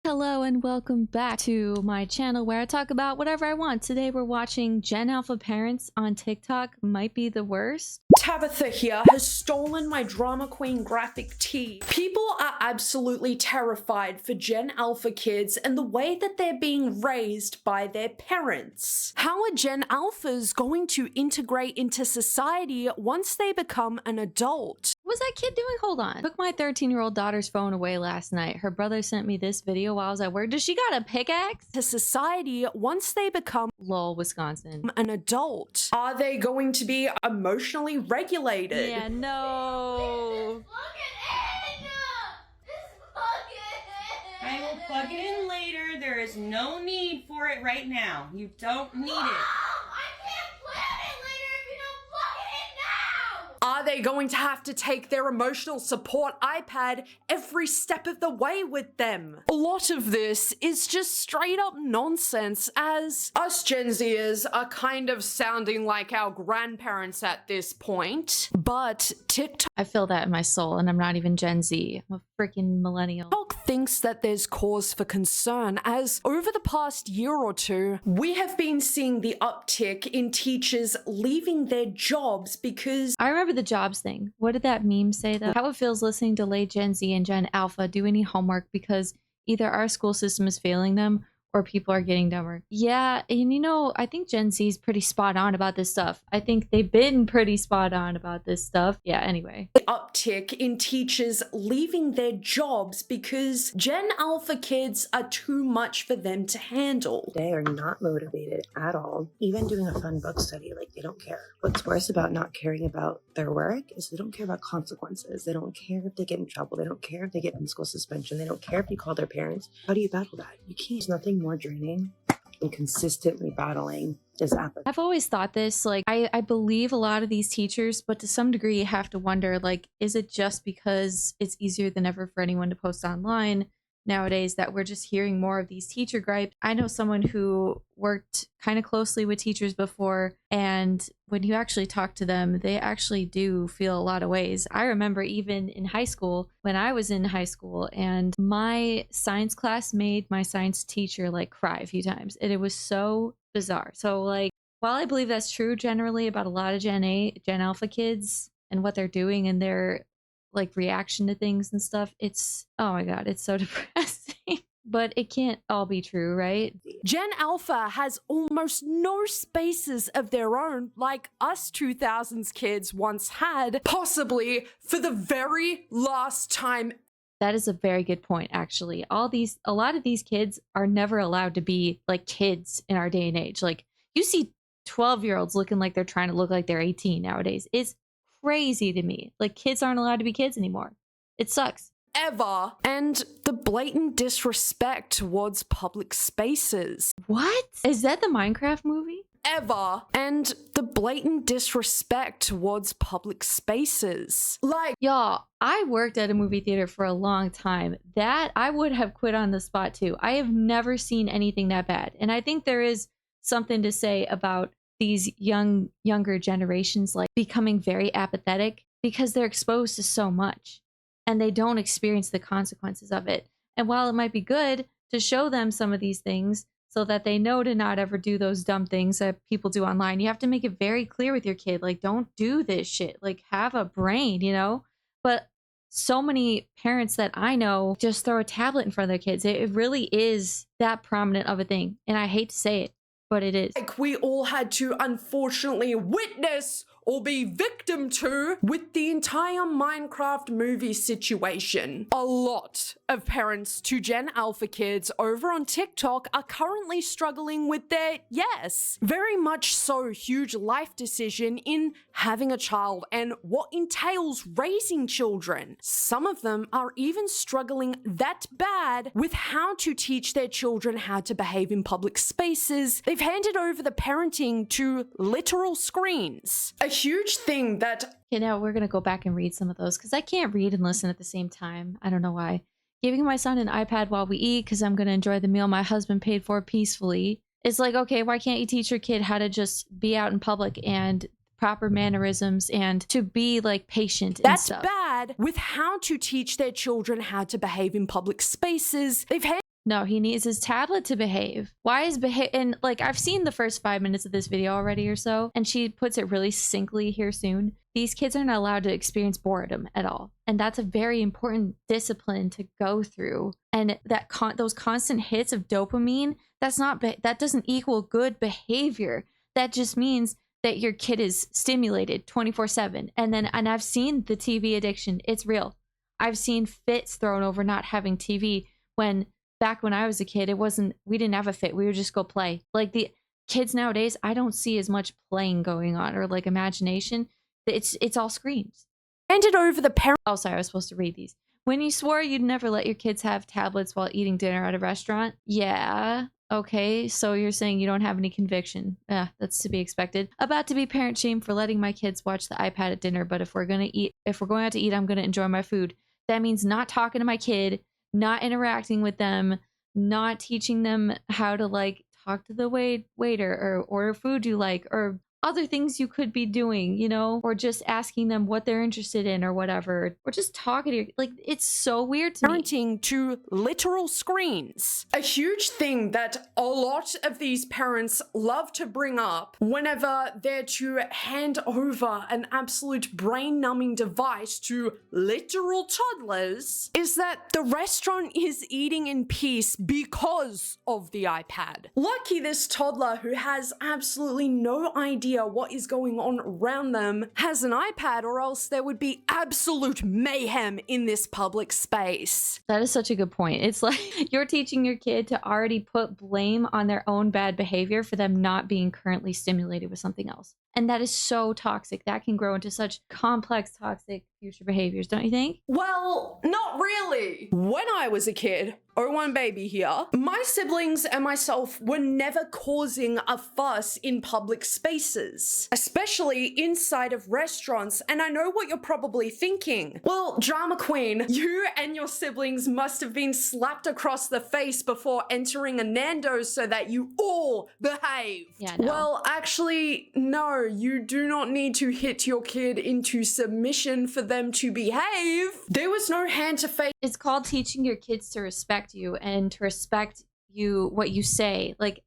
Hello and welcome back to my channel where I talk about whatever I want. Today we're watching Gen Alpha parents on TikTok might be the worst. Tabitha here has stolen my drama queen graphic tee. People are absolutely terrified for Gen Alpha kids and the way that they're being raised by their parents. How are Gen Alphas going to integrate into society once they become an adult? What was that kid doing? Hold on. Took my 13-year-old daughter's phone away last night. Her brother sent me this video while I was at work. Does she got a pickaxe? To society once they become Lol, Wisconsin. an adult. Are they going to be emotionally regulated? Yeah, no. I will plug it in later. There is no need for it right now. You don't need it. Are they going to have to take their emotional support iPad every step of the way with them? A lot of this is just straight up nonsense, as us Gen Zers are kind of sounding like our grandparents at this point. But TikTok I feel that in my soul and I'm not even Gen Z. I'm a freaking millennial. thinks that there's cause for concern, as over the past year or two, we have been seeing the uptick in teachers leaving their jobs because I remember the jobs thing. What did that meme say though? How it feels listening to late Gen Z and Gen Alpha do any homework because either our school system is failing them or people are getting dumber. Yeah, and you know, I think Gen Z is pretty spot on about this stuff. I think they've been pretty spot on about this stuff. Yeah, anyway. the uptick in teachers leaving their jobs because Gen Alpha kids are too much for them to handle. They are not motivated at all. Even doing a fun book study, like they don't care. What's worse about not caring about their work is they don't care about consequences. They don't care if they get in trouble. They don't care if they get in school suspension. They don't care if you call their parents. How do you battle that? You can't. There's nothing more draining than consistently battling this apathy. I've always thought this, like, I believe a lot of these teachers, but to some degree you have to wonder, like, is it just because it's easier than ever for anyone to post online nowadays that we're just hearing more of these teacher gripes? I know someone who worked kind of closely with teachers before, and when you actually talk to them, they actually do feel a lot of ways. I remember even in high school, when I was in high school, and my science class made my science teacher like cry a few times, and it was so bizarre. So like, while I believe that's true generally about a lot of Gen Alpha kids and what they're doing and their like reaction to things and stuff, it's, oh my god, it's so depressing. But it can't all be true, right? Gen Alpha has almost no spaces of their own like us 2000s kids once had, possibly for the very last time. That is a very good point, actually. A lot of these kids are never allowed to be like kids in our day and age. Like, you see 12-year-olds looking like they're trying to look like they're 18 nowadays. It's crazy to me. Like, kids aren't allowed to be kids anymore. It sucks. Ever. And the blatant disrespect towards public spaces. What? Is that the Minecraft movie? Ever. And the blatant disrespect towards public spaces. Like, Y'all, I worked at a movie theater for a long time. That I would have quit on the spot too. I have never seen anything that bad. And I think there is something to say about these younger generations like becoming very apathetic because they're exposed to so much and they don't experience the consequences of it. And while it might be good to show them some of these things so that they know to not ever do those dumb things that people do online, you have to make it very clear with your kid, like, don't do this shit, like, have a brain, you know? But so many parents that I know just throw a tablet in front of their kids. It really is that prominent of a thing. And I hate to say it, but it is. like we all had to unfortunately witness or be victim to with the entire Minecraft movie situation. A lot of parents to Gen Alpha kids over on TikTok are currently struggling with their, yes, very much so huge life decision in having a child and what entails raising children. Some of them are even struggling that bad with how to teach their children how to behave in public spaces. They've handed over the parenting to literal screens. A huge thing that Okay, now we're going to go back and read some of those because I can't read and listen at the same time. I don't know why. Giving my son an iPad while we eat because I'm going to enjoy the meal my husband paid for peacefully. It's like, okay, why can't you teach your kid how to just be out in public and proper mannerisms and to be like patient and that's stuff? bad with how to teach their children how to behave in public spaces. They've had No, he needs his tablet to behave. Why is behave? And like, I've seen the first 5 minutes of this video already or so, and she puts it really succinctly here soon. These kids are not allowed to experience boredom at all. And that's a very important discipline to go through. And that those constant hits of dopamine, that doesn't equal good behavior. That just means that your kid is stimulated 24/7. And I've seen the TV addiction. It's real. I've seen fits thrown over not having TV when back when I was a kid, we didn't have a fit. We would just go play. Like the kids nowadays, I don't see as much playing going on or like imagination. It's all screens. Handed over the parent. Oh, sorry, I was supposed to read these. When you swore you'd never let your kids have tablets while eating dinner at a restaurant. Yeah. Okay, so you're saying you don't have any conviction. Yeah, that's to be expected. About to be parent shamed for letting my kids watch the iPad at dinner, but if we're going out to eat, I'm going to enjoy my food. That means not talking to my kid, not interacting with them, not teaching them how to like talk to the waiter or order food you like or other things you could be doing, you know, or just asking them what they're interested in or whatever, or just talking to your, like, it's so weird to me. Parenting to literal screens. A huge thing that a lot of these parents love to bring up whenever they're to hand over an absolute brain-numbing device to literal toddlers is that the restaurant is eating in peace because of the iPad. Lucky this toddler who has absolutely no idea what is going on around them has an iPad, or else there would be absolute mayhem in this public space. That is such a good point. It's like you're teaching your kid to already put blame on their own bad behavior for them not being currently stimulated with something else. And that is so toxic. That can grow into such complex, toxic future behaviors, don't you think? Well, not really. When I was a kid, 01 baby here, my siblings and myself were never causing a fuss in public spaces, especially inside of restaurants. And I know what you're probably thinking. Well, drama queen, you and your siblings must have been slapped across the face before entering a Nando's so that you all behaved. Yeah, no. Well, actually, no, you do not need to hit your kid into submission for them to behave. There was no hand to face. It's called teaching your kids to respect you and to respect you, what you say. Like,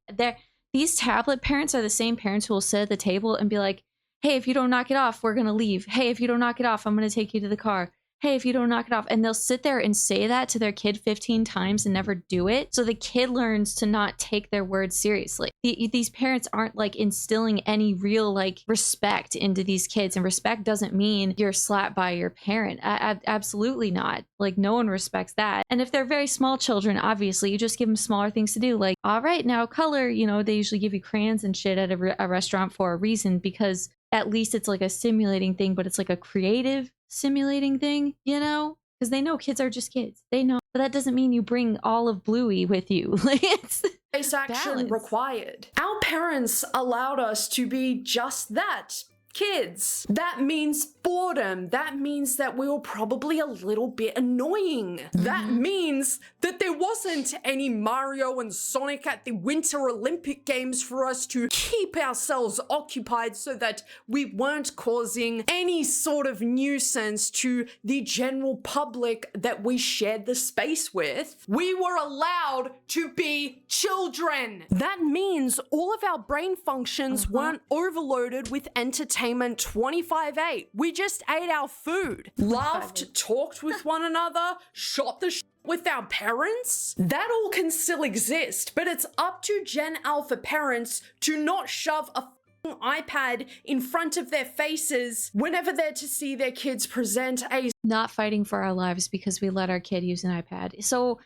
these tablet parents are the same parents who will sit at the table and be like, hey, if you don't knock it off, we're gonna leave. Hey, if you don't knock it off, I'm gonna take you to the car. Hey, if you don't knock it off. And they'll sit there and say that to their kid 15 times and never do it. So the kid learns to not take their words seriously. These parents aren't like instilling any real like respect into these kids. And respect doesn't mean you're slapped by your parent. Absolutely not. Like no one respects that. And if they're very small children, obviously you just give them smaller things to do. Like, all right, now color, you know, they usually give you crayons and shit at a restaurant for a reason, because at least it's like a stimulating thing, but it's like a creative simulating thing, you know, because they know kids are just kids. They know, but that doesn't mean you bring all of Bluey with you. Like it's Face action balance. required. Our parents allowed us to be just that. Kids. That means boredom. That means that we were probably a little bit annoying. That means that there wasn't any Mario and Sonic at the Winter Olympic Games for us to keep ourselves occupied so that we weren't causing any sort of nuisance to the general public that we shared the space with. We were allowed to be children. That means all of our brain functions weren't overloaded with entertainment 25/8. We just ate our food, laughed, talked with one another, shot the with our parents. That all can still exist, but it's up to Gen Alpha parents to not shove a iPad in front of their faces whenever they're to see their kids present a not fighting for our lives because we let our kid use an iPad. So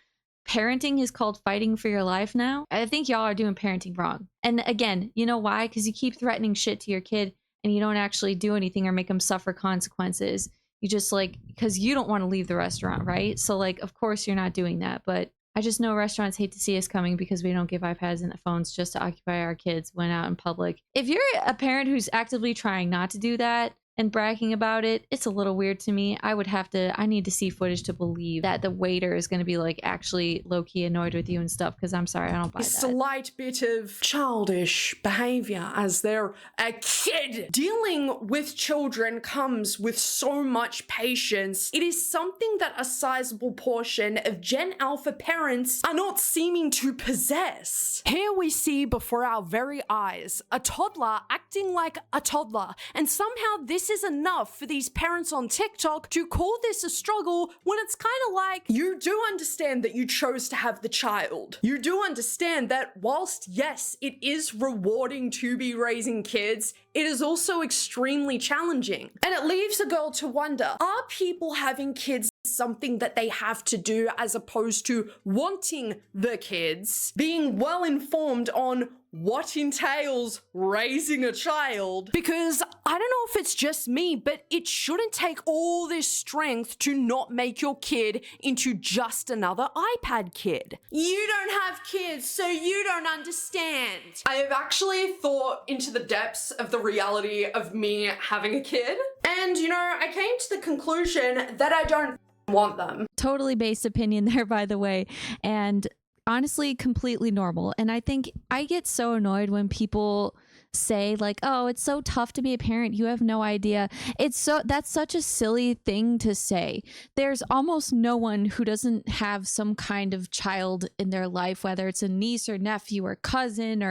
parenting is called fighting for your life now. I think y'all are doing parenting wrong. And again, you know why? Because you keep threatening shit to your kid and you don't actually do anything or make them suffer consequences. You just like, because you don't want to leave the restaurant, right? So like, of course you're not doing that. But I just know restaurants hate to see us coming because we don't give iPads and phones just to occupy our kids when out in public. If you're a parent who's actively trying not to do that, and bragging about it, it's a little weird to me. I need to see footage to believe that the waiter is going to be like actually low-key annoyed with you and stuff, because I'm sorry, I don't buy A that. slight bit of childish behavior as they're a kid. Dealing with children comes with so much patience. It is something that a sizable portion of Gen Alpha parents are not seeming to possess. Here we see before our very eyes a toddler acting like a toddler, and somehow this is enough for these parents on TikTok to call this a struggle when it's kind of like, you do understand that you chose to have the child. You do understand that whilst yes, it is rewarding to be raising kids, it is also extremely challenging. And it leaves a girl to wonder, are people having kids something that they have to do as opposed to wanting the kids, being well informed on what entails raising a child? Because I don't know if it's just me, but it shouldn't take all this strength to not make your kid into just another iPad kid. You don't have kids, so you don't understand. I have actually thought into the depths of the reality of me having a kid, and you know, I came to the conclusion that I don't want them. Totally based opinion there, by the way. And honestly, completely normal. And I think I get so annoyed when people say like, oh, it's so tough to be a parent, you have no idea. That's such a silly thing to say. There's almost no one who doesn't have some kind of child in their life, whether it's a niece or nephew or cousin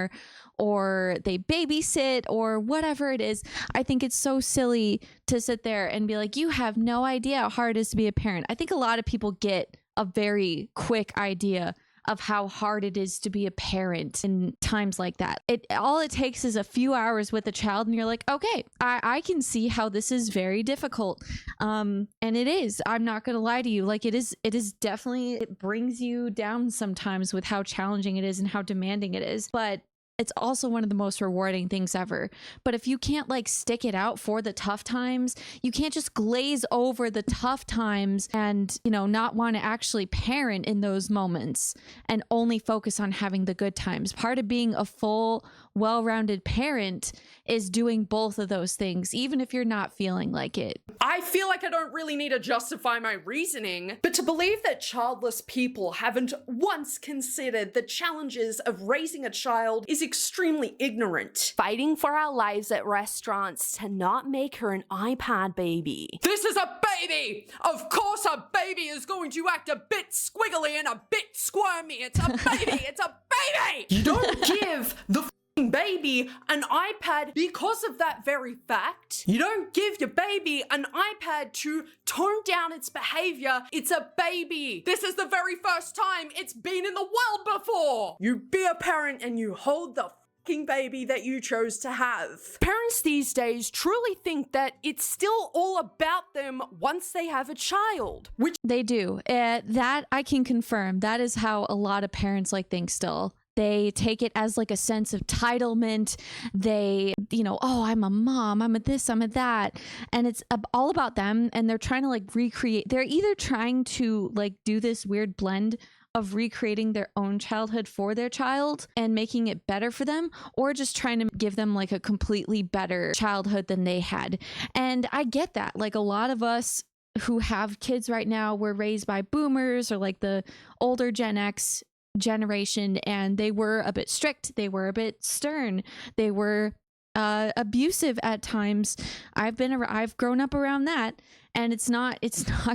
or they babysit or whatever it is. I think it's so silly to sit there and be like, you have no idea how hard it is to be a parent. I think a lot of people get a very quick idea of how hard it is to be a parent in times like that. All it takes is a few hours with a child and you're like, okay, I can see how this is very difficult. And it is. I'm not gonna lie to you. Like it is definitely, it brings you down sometimes with how challenging it is and how demanding it is. But it's also one of the most rewarding things ever. But if you can't like stick it out for the tough times, you can't just glaze over the tough times and, you know, not want to actually parent in those moments and only focus on having the good times. Part of being a full, well-rounded parent is doing both of those things, even if you're not feeling like it. I feel like I don't really need to justify my reasoning, but to believe that childless people haven't once considered the challenges of raising a child is extremely ignorant. Fighting for our lives at restaurants to not make her an iPad baby. This is a baby! Of course a baby is going to act a bit squiggly and a bit squirmy. It's a baby! It's a baby! You don't give the baby an iPad because of that very fact. You don't give your baby an iPad to tone down its behavior. It's a baby. This is the very first time it's been in the world before. You be a parent and you hold the fucking baby that you chose to have. Parents these days truly think that it's still all about them once they have a child, which They do. That I can confirm. That is how a lot of parents like think still. They take it as like a sense of entitlement. They, you know, oh, I'm a mom, I'm a this, I'm a that. And it's all about them. And they're trying to like recreate. They're either trying to like do this weird blend of recreating their own childhood for their child and making it better for them, or just trying to give them like a completely better childhood than they had. And I get that. Like a lot of us who have kids right now were raised by boomers or like the older Gen X generation, and they were a bit strict, they were a bit stern, they were abusive at times. I've grown up around that, and it's not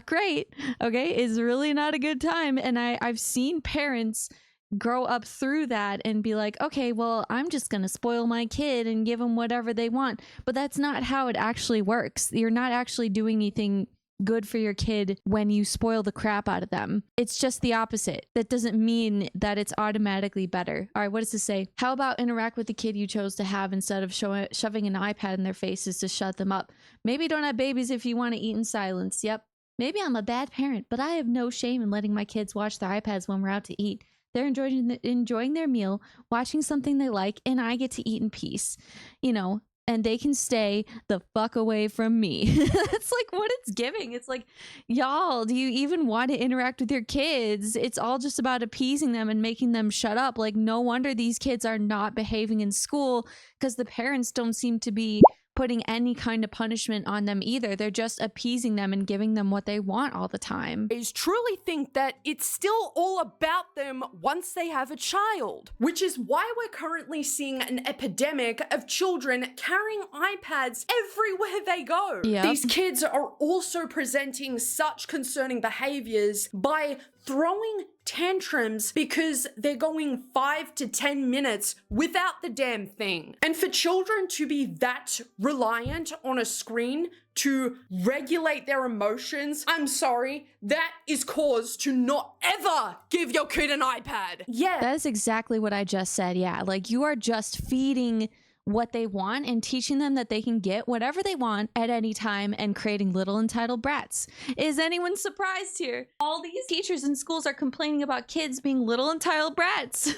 great. Okay, it's really not a good time. And I've seen parents grow up through that and be like, okay, well, I'm just gonna spoil my kid and give them whatever they want. But that's not how it actually works. You're not actually doing anything good for your kid when you spoil the crap out of them. It's just the opposite. That doesn't mean that it's automatically better. All right, what does this say? How about interact with the kid you chose to have instead of shoving an iPad in their faces to shut them up? Maybe don't have babies if you want to eat in silence. Yep. Maybe I'm a bad parent, but I have no shame in letting my kids watch their iPads when we're out to eat. They're enjoying their meal, watching something they like, and I get to eat in peace. You know, and they can stay the fuck away from me. That's like what it's giving. It's like, y'all, do you even want to interact with your kids? It's all just about appeasing them and making them shut up. Like, no wonder these kids are not behaving in school, because the parents don't seem to be putting any kind of punishment on them either. They're just appeasing them and giving them what they want all the time. Is truly think that it's still all about them once they have a child, which is why we're currently seeing an epidemic of children carrying iPads everywhere they go. Yep. These kids are also presenting such concerning behaviors by throwing tantrums because they're going 5 to 10 minutes without the damn thing. And for children to be that reliant on a screen to regulate their emotions, I'm sorry, that is cause to not ever give your kid an iPad. Yeah. That is exactly what I just said. Yeah, like you are just feeding what they want and teaching them that they can get whatever they want at any time and creating little entitled brats. Is anyone surprised here? All these teachers in schools are complaining about kids being little entitled brats.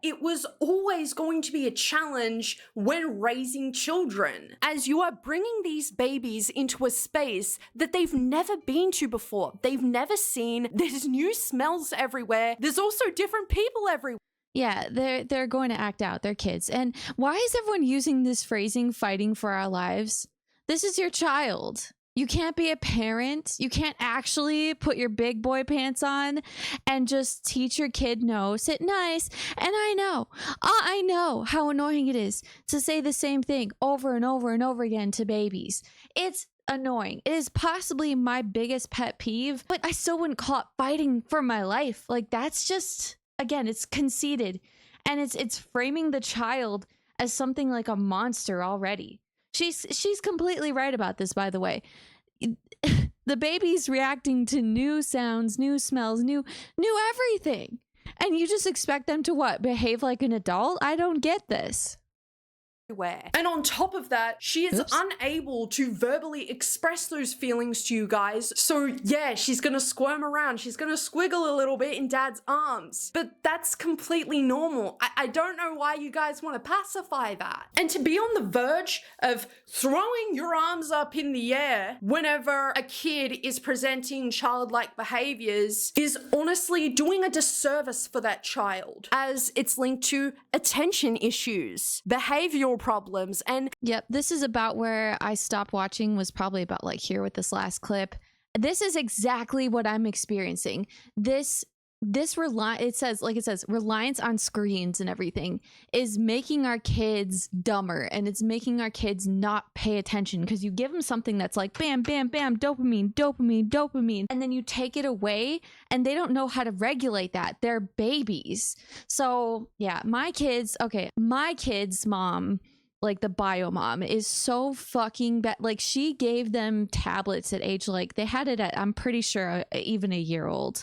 It was always going to be a challenge when raising children, as you are bringing these babies into a space that they've never been to before. They've never seen. There's new smells everywhere. There's also different people everywhere. Yeah, they're going to act out. They're kids. And why is everyone using this phrasing, fighting for our lives? This is your child. You can't be a parent. You can't actually put your big boy pants on and just teach your kid, no, sit nice. And I know how annoying it is to say the same thing over and over and over again to babies. It's annoying. It is possibly my biggest pet peeve, but I still wouldn't call it fighting for my life. Like that's just, again, it's conceited, and it's framing the child as something like a monster already. She's completely right about this, by the way. The baby's reacting to new sounds, new smells, new everything. And you just expect them to what? Behave like an adult? I don't get this. And on top of that, she is unable to verbally express those feelings to you guys. So yeah, she's gonna squirm around. She's gonna squiggle a little bit in dad's arms. But that's completely normal. I don't know why you guys want to pacify that. And to be on the verge of throwing your arms up in the air whenever a kid is presenting childlike behaviors is honestly doing a disservice for that child, as it's linked to attention issues, behavioral problems, and yep, this is about where I stopped watching, was probably about like here with this last clip. This is exactly what I'm experiencing. It says reliance on screens and everything is making our kids dumber, and it's making our kids not pay attention because you give them something that's like bam, bam, bam, dopamine, dopamine, dopamine, and then you take it away and they don't know how to regulate that. They're babies. So yeah, my kids' mom, like the bio mom, is so fucking bad. Like she gave them tablets at age, like they had it at, I'm pretty sure, even a year old.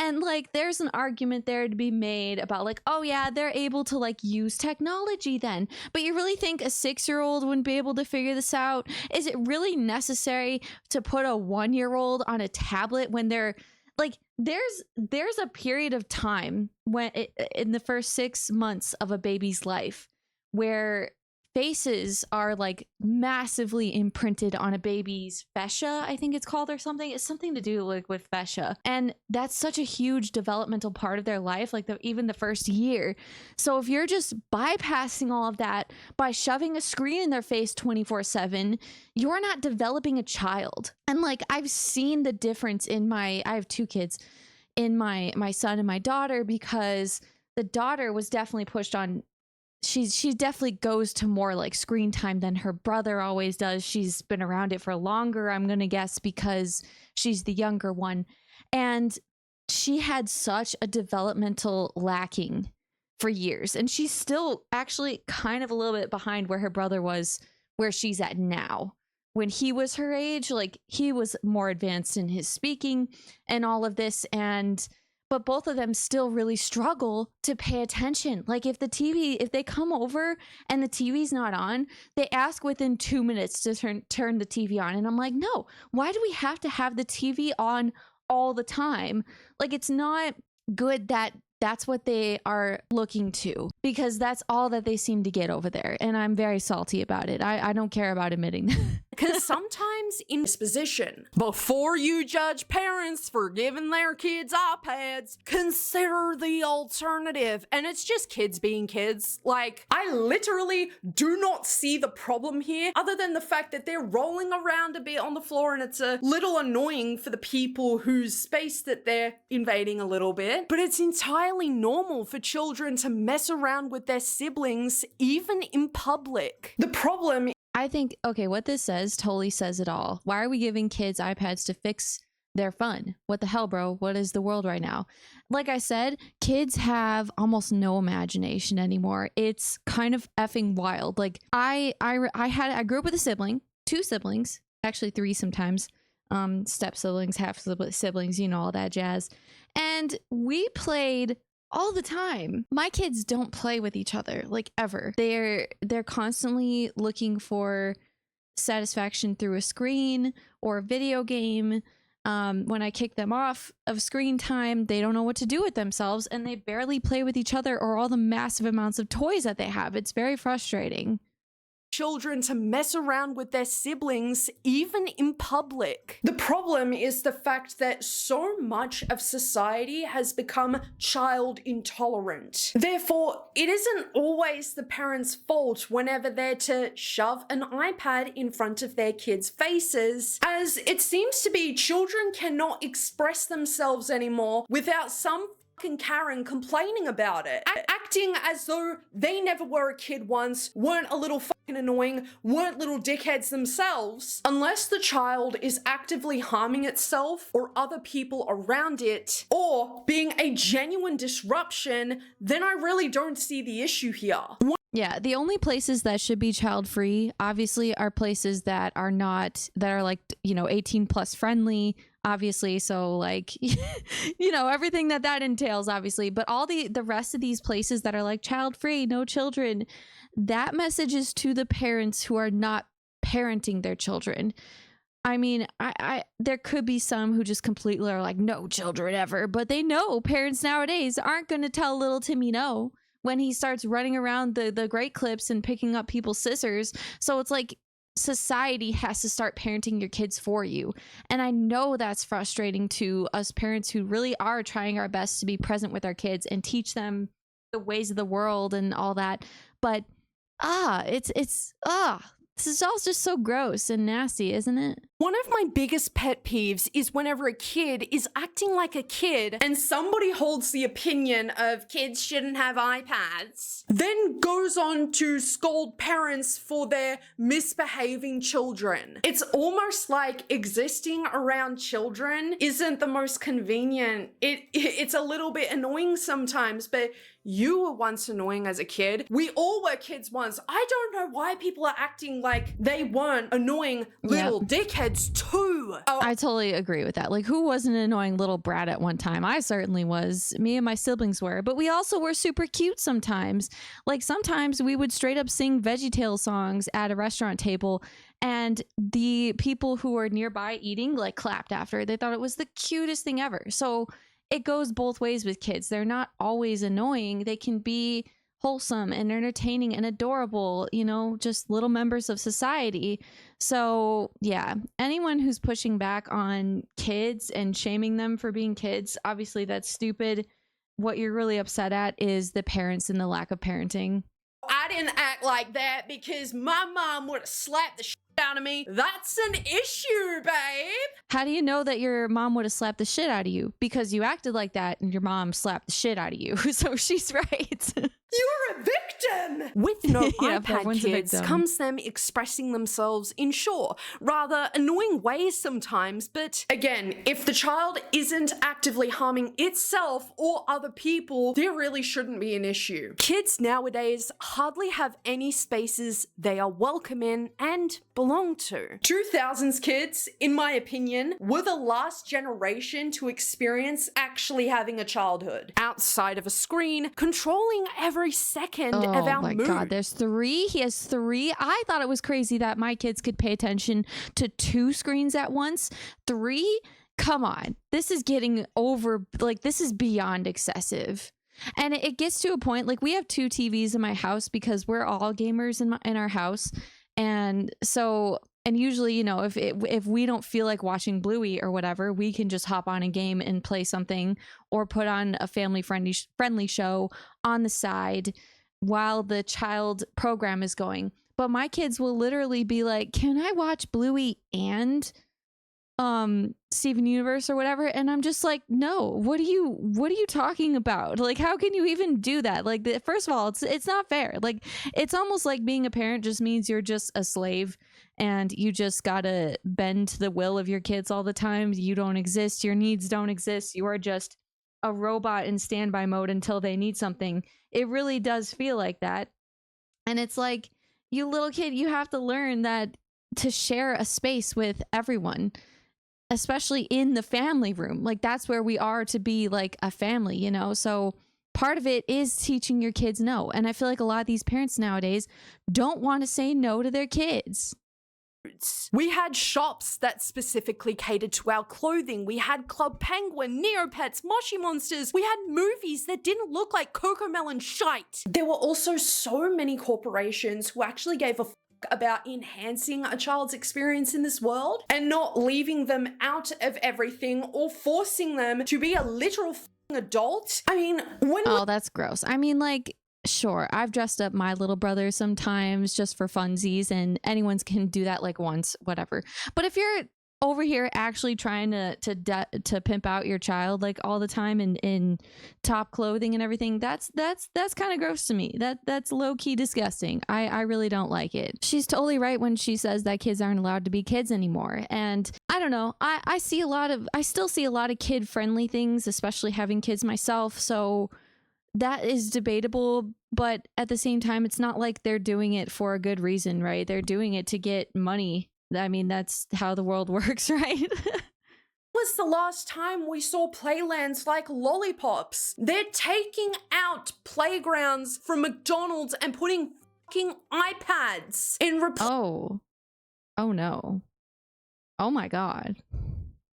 And like there's an argument there to be made about like, oh yeah, they're able to like use technology then. But you really think a 6-year-old wouldn't be able to figure this out? Is it really necessary to put a 1-year-old on a tablet when they're like, there's a period of time when in the first 6 months of a baby's life where faces are like massively imprinted on a baby's fascia, I think it's called, or something. It's something to do like with fascia, and that's such a huge developmental part of their life, like even the first year. So if you're just bypassing all of that by shoving a screen in their face 24/7, you're not developing a child. And like I've seen the difference in I have 2 kids, in my son and my daughter, because the daughter was definitely pushed on. She definitely goes to more like screen time than her brother always does. She's been around it for longer, I'm gonna guess, because she's the younger one. And she had such a developmental lacking for years. And she's still actually kind of a little bit behind where her brother was, where she's at now. When he was her age, like he was more advanced in his speaking and all of this, but both of them still really struggle to pay attention. Like if they come over and the TV's not on, they ask within 2 minutes to turn the TV on. And I'm like, no, why do we have to have the TV on all the time? Like it's not good that that's what they are looking to, because that's all that they seem to get over there. And I'm very salty about it. I don't care about admitting that. Because sometimes in this position, before you judge parents for giving their kids iPads, consider the alternative. And it's just kids being kids. Like, I literally do not see the problem here, other than the fact that they're rolling around a bit on the floor and it's a little annoying for the people whose space that they're invading a little bit. But it's entirely normal for children to mess around with their siblings, even in public. The problem, I think, okay, what this says totally says it all. Why are we giving kids iPads to fix their fun? What the hell, bro? What is the world right now? Like I said, kids have almost no imagination anymore. It's kind of effing wild. Like I grew up with a sibling, 2 siblings, actually 3 sometimes. Step siblings, half siblings, you know, all that jazz. And we played all the time. My kids don't play with each other, like, ever. They're constantly looking for satisfaction through a screen or a video game. When I kick them off of screen time, they don't know what to do with themselves, and they barely play with each other or all the massive amounts of toys that they have. It's very frustrating. children to mess around with their siblings, even in public. The problem is the fact that so much of society has become child intolerant. Therefore, it isn't always the parents' fault whenever they're to shove an iPad in front of their kids' faces, as it seems to be children cannot express themselves anymore without some Karen complaining about it, acting as though they never were a kid once, weren't a little fucking annoying, weren't little dickheads themselves. Unless the child is actively harming itself or other people around it, or being a genuine disruption, then I really don't see the issue here. Yeah, the only places that should be child free, obviously, are places that are not, that are like, 18 plus friendly, obviously. So like, everything that entails, obviously. But all the rest of these places that are like child free, no children, that message is to the parents who are not parenting their children. I mean, I there could be some who just completely are like, no children ever, but they know parents nowadays aren't going to tell little Timmy no when he starts running around the Great Clips and picking up people's scissors. So it's like society has to start parenting your kids for you. And I know that's frustrating to us parents who really are trying our best to be present with our kids and teach them the ways of the world and all that. But this is all just so gross and nasty, isn't it? One of my biggest pet peeves is whenever a kid is acting like a kid and somebody holds the opinion of kids shouldn't have iPads, then goes on to scold parents for their misbehaving children. It's almost like existing around children isn't the most convenient. It's a little bit annoying sometimes, but you were once annoying as a kid. We all were kids once. I don't know why people are acting like they weren't annoying little dickheads too. I totally agree with that. Like, who wasn't an annoying little brat at one time? I certainly was. Me and my siblings were. But we also were super cute sometimes. Like, sometimes we would straight up sing VeggieTales songs at a restaurant table, and the people who were nearby eating, like, clapped after. They thought it was the cutest thing ever. So it goes both ways with kids. They're not always annoying. They can be wholesome and entertaining and adorable, just little members of society. So yeah, anyone who's pushing back on kids and shaming them for being kids, obviously that's stupid. What you're really upset at is the parents and the lack of parenting. I didn't act like that because my mom would have slapped the shit out of me. That's an issue, babe. How do you know that your mom would have slapped the shit out of you? Because you acted like that and your mom slapped the shit out of you. So she's right. You're a victim! With no iPad everyone's a kids victim. comes them expressing themselves in, sure, rather annoying ways sometimes, but again, if the child isn't actively harming itself or other people, there really shouldn't be an issue. Kids nowadays hardly have any spaces they are welcome in and belong to. 2000s kids, in my opinion, were the last generation to experience actually having a childhood. Outside of a screen, controlling every second of our my mood. God, there's 3. He has 3. I thought it was crazy that my kids could pay attention to 2 screens at once. 3? Come on. This is getting over, like, this is beyond excessive. And it gets to a point, like, we have 2 TVs in my house because we're all gamers in our house. And so And usually, you know, if we don't feel like watching Bluey or whatever, we can just hop on a game and play something or put on a family friendly show on the side while the child program is going. But my kids will literally be like, "Can I watch Bluey and Steven Universe or whatever?" And I'm just like, "No, what are you talking about? Like, how can you even do that? Like, first of all, it's not fair. Like, it's almost like being a parent just means you're just a slave and you just gotta bend to the will of your kids all the time. You don't exist, your needs don't exist, you are just a robot in standby mode until they need something." It really does feel like that. And it's like, you little kid, you have to learn that to share a space with everyone, especially in the family room. Like, that's where we are to be like a family, you know? So part of it is teaching your kids no. And I feel like a lot of these parents nowadays don't want to say no to their kids. We had shops that specifically catered to our clothing. We had Club Penguin, Neopets, Moshi Monsters. We had movies that didn't look like Cocomelon shite. There were also so many corporations who actually gave a about enhancing a child's experience in this world and not leaving them out of everything or forcing them to be a literal adult. I mean, Oh, that's gross. I mean, like, sure, I've dressed up my little brother sometimes just for funsies, and anyone can do that like once, whatever. But if you're over here actually trying to pimp out your child like all the time in top clothing and everything, that's kind of gross to me. That's low-key disgusting. I really don't like it. She's totally right when she says that kids aren't allowed to be kids anymore. And I don't know, I still see a lot of kid-friendly things, especially having kids myself, so that is debatable. But at the same time, it's not like they're doing it for a good reason, right? They're doing it to get money. I mean, that's how the world works, right? Was the last time we saw playlands like lollipops? They're taking out playgrounds from McDonald's and putting fucking iPads in Oh no. Oh my God.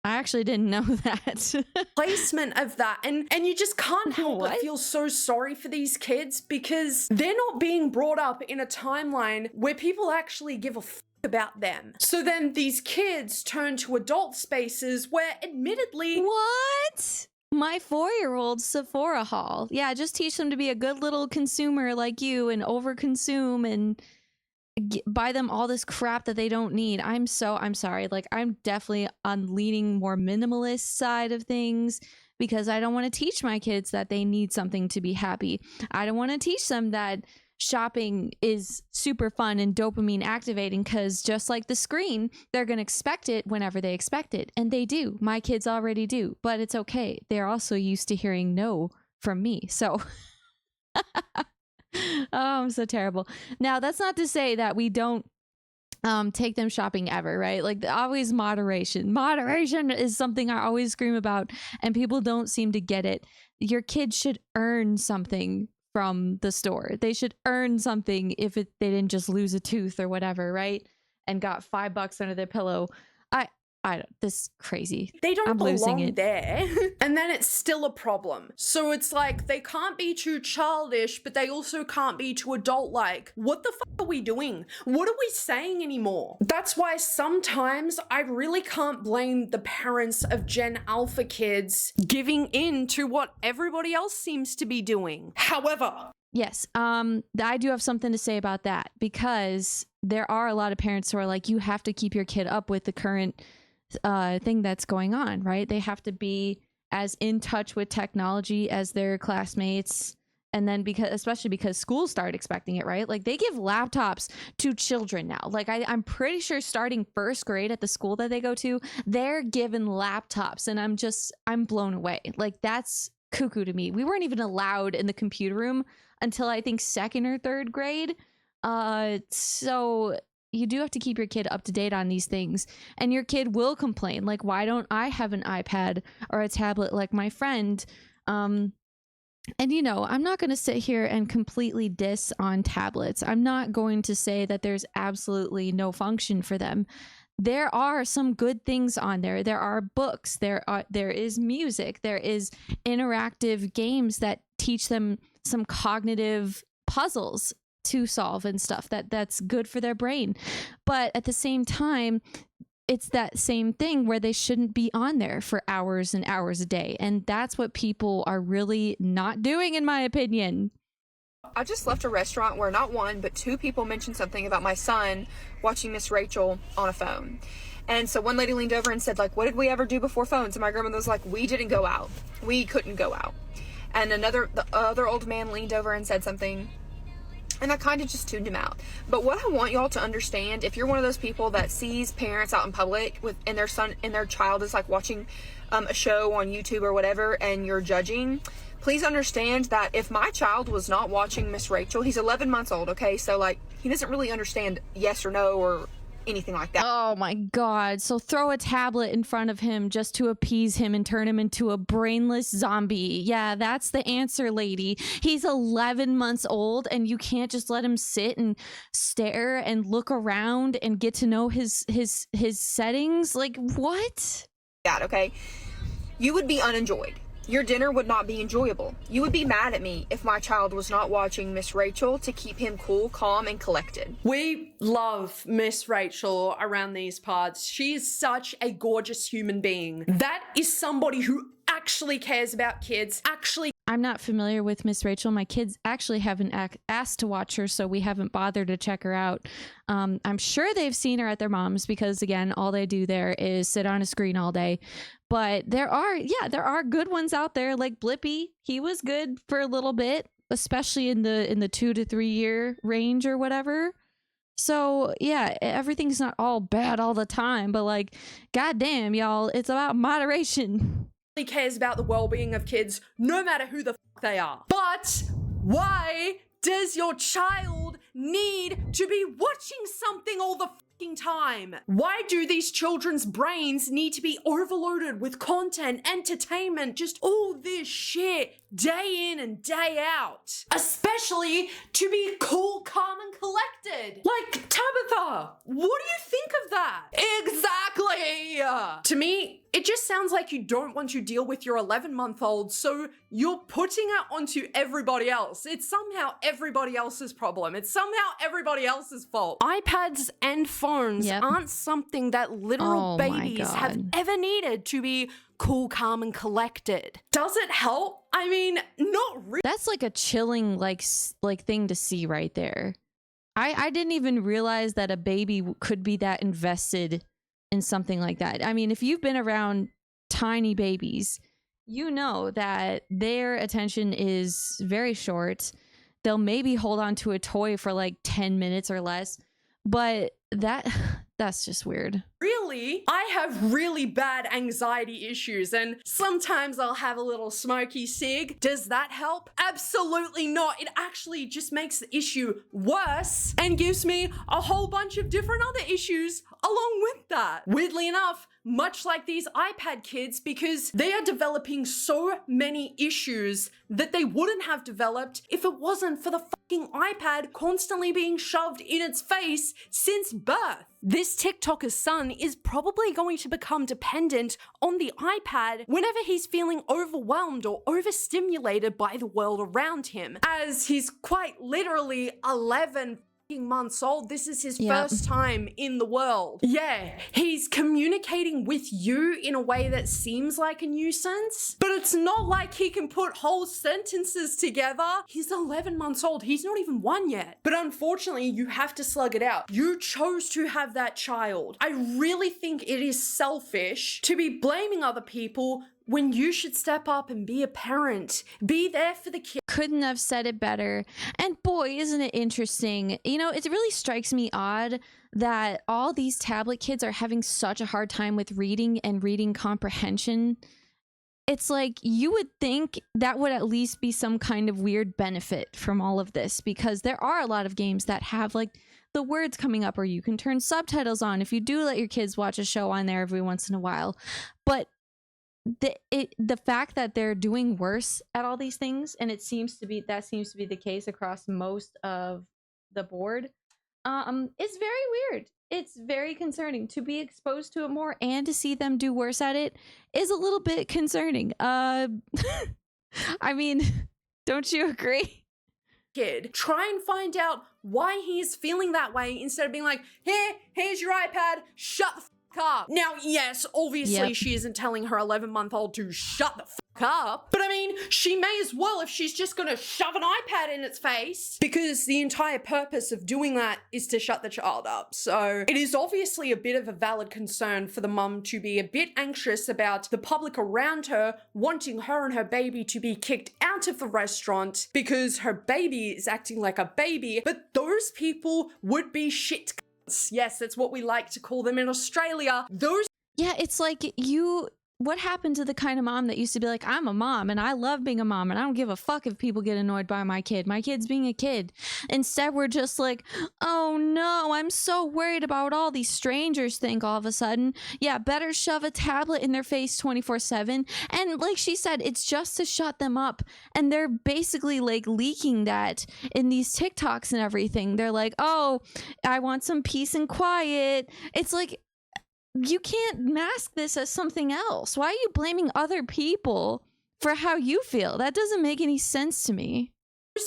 I actually didn't know that. Placement of that. And you just can't help but feel so sorry for these kids because they're not being brought up in a timeline where people actually give a about them. So then these kids turn to adult spaces where admittedly— What? My 4-year-old Sephora haul. Yeah, just teach them to be a good little consumer like you and overconsume and buy them all this crap that they don't need. I'm sorry. Like, I'm definitely on leaning more minimalist side of things because I don't want to teach my kids that they need something to be happy. I don't want to teach them that shopping is super fun and dopamine activating because just like the screen, they're going to expect it whenever they expect it. And they do. My kids already do. But it's okay. They're also used to hearing no from me. So oh, I'm so terrible. Now, that's not to say that we don't take them shopping ever, right? Like, always moderation. Moderation is something I always scream about, and people don't seem to get it. Your kids should earn something from the store. They should earn something if they didn't just lose a tooth or whatever, right? And got $5 under their pillow. I don't, this is crazy. They don't belong it. there. And then it's still a problem. So it's like they can't be too childish, but they also can't be too adult-like. What the fuck are we doing? What are we saying anymore? That's why sometimes I really can't blame the parents of Gen Alpha kids giving in to what everybody else seems to be doing. However, yes, I do have something to say about that because there are a lot of parents who are like, you have to keep your kid up with the current thing that's going on, right? They have to be as in touch with technology as their classmates. And then especially because schools start expecting it, right? Like, they give laptops to children now. Like, I'm pretty sure starting first grade at the school that they go to, they're given laptops. And I'm blown away. Like, that's cuckoo to me. We weren't even allowed in the computer room until I think 2nd or 3rd grade. So you do have to keep your kid up to date on these things, and your kid will complain. Like, why don't I have an iPad or a tablet like my friend? And you know, I'm not going to sit here and completely diss on tablets. I'm not going to say that there's absolutely no function for them. There are some good things on there. There are books, there is music, there is interactive games that teach them some cognitive puzzles to solve and stuff that's good for their brain. But at the same time, it's that same thing where they shouldn't be on there for hours and hours a day. And that's what people are really not doing, in my opinion. I just left a restaurant where not one, but two people mentioned something about my son watching Miss Rachel on a phone. And so one lady leaned over and said, like, what did we ever do before phones? And my grandmother was like, we didn't go out. We couldn't go out. And the other old man leaned over and said something, and I kind of just tuned him out. But what I want y'all to understand, if you're one of those people that sees parents out in public and their son and their child is like watching a show on YouTube or whatever, and you're judging, please understand that if my child was not watching Miss Rachel, he's 11 months old, okay? So, like, he doesn't really understand yes or no or anything like that. Oh my God. So throw a tablet in front of him just to appease him and turn him into a brainless zombie. Yeah, that's the answer, lady. He's 11 months old and you can't just let him sit and stare and look around and get to know his settings. Like, what? Okay? You would be unenjoyed. Your dinner would not be enjoyable. You would be mad at me if my child was not watching Miss Rachel to keep him cool, calm, and collected. We love Miss Rachel around these parts. She is such a gorgeous human being. That is somebody who actually cares about kids, actually. I'm not familiar with Miss Rachel. My kids actually haven't asked to watch her, so we haven't bothered to check her out. I'm sure they've seen her at their mom's because, again, all they do there is sit on a screen all day. But there are good ones out there, like Blippi. He was good for a little bit, especially in the 2 to 3 year range or whatever. So yeah, everything's not all bad all the time, but like, goddamn, y'all, it's about moderation. Cares about the well-being of kids, no matter who the fuck they are. But why does your child need to be watching something all the fucking time? Why do these children's brains need to be overloaded with content, entertainment, just all this shit day in and day out? Especially to be cool, calm, and collected. Like, Tabitha, what do you think of that? Exactly! To me, it just sounds like you don't want to deal with your 11-month-old, so you're putting it onto everybody else. It's somehow everybody else's problem. It's somehow everybody else's fault. iPads and phones aren't something that literal babies have ever needed to be cool, calm, and collected. Does it help? I mean, not really. That's like a chilling like thing to see right there. I didn't even realize that a baby could be that invested in something like that. I mean, if you've been around tiny babies, you know that their attention is very short. They'll maybe hold on to a toy for like 10 minutes or less, but that's just weird. Really? I have really bad anxiety issues and sometimes I'll have a little smoky cig. Does that help? Absolutely not. It actually just makes the issue worse and gives me a whole bunch of different other issues along with that. Weirdly enough, much like these iPad kids, because they are developing so many issues that they wouldn't have developed if it wasn't for the fucking iPad constantly being shoved in its face since birth. This TikToker's son is probably going to become dependent on the iPad whenever he's feeling overwhelmed or overstimulated by the world around him, as he's quite literally 11 months old. This is his first time in the world. Yeah, he's communicating with you in a way that seems like a nuisance, but it's not like he can put whole sentences together. He's 11 months old. He's not even 1 yet. But unfortunately, you have to slug it out. You chose to have that child. I really think it is selfish to be blaming other people when you should step up and be a parent. Be there for the kid. Couldn't have said it better. And boy, isn't it interesting. You know, it really strikes me odd that all these tablet kids are having such a hard time with reading and reading comprehension. It's like you would think that would at least be some kind of weird benefit from all of this, because there are a lot of games that have like the words coming up, or you can turn subtitles on if you do let your kids watch a show on there every once in a while. But the fact that they're doing worse at all these things, and seems to be the case across most of the board, is very weird. It's very concerning. To be exposed to it more and to see them do worse at it is a little bit concerning. I mean, don't you agree? kid. Try and find out why he's feeling that way instead of being like, here's your iPad, shut the fuck up. Now, yes, obviously Yep. she isn't telling her 11-month-old to shut the fuck up, but I mean, she may as well if she's just gonna shove an iPad in its face, because the entire purpose of doing that is to shut the child up. So it is obviously a bit of a valid concern for the mum to be a bit anxious about the public around her wanting her and her baby to be kicked out of the restaurant because her baby is acting like a baby, but those people would be shit. Yes, that's what we like to call them in Australia. Those Yeah, it's like what happened to the kind of mom that used to be like, I'm a mom and I love being a mom and I don't give a fuck if people get annoyed by my kid. My kid's being a kid. Instead, we're just like, oh no, I'm so worried about what all these strangers think all of a sudden. Yeah, better shove a tablet in their face 24/7. And like she said, it's just to shut them up. And they're basically like leaking that in these TikToks and everything. They're like, oh, I want some peace and quiet. It's like, you can't mask this as something else. Why are you blaming other people for how you feel? That doesn't make any sense to me.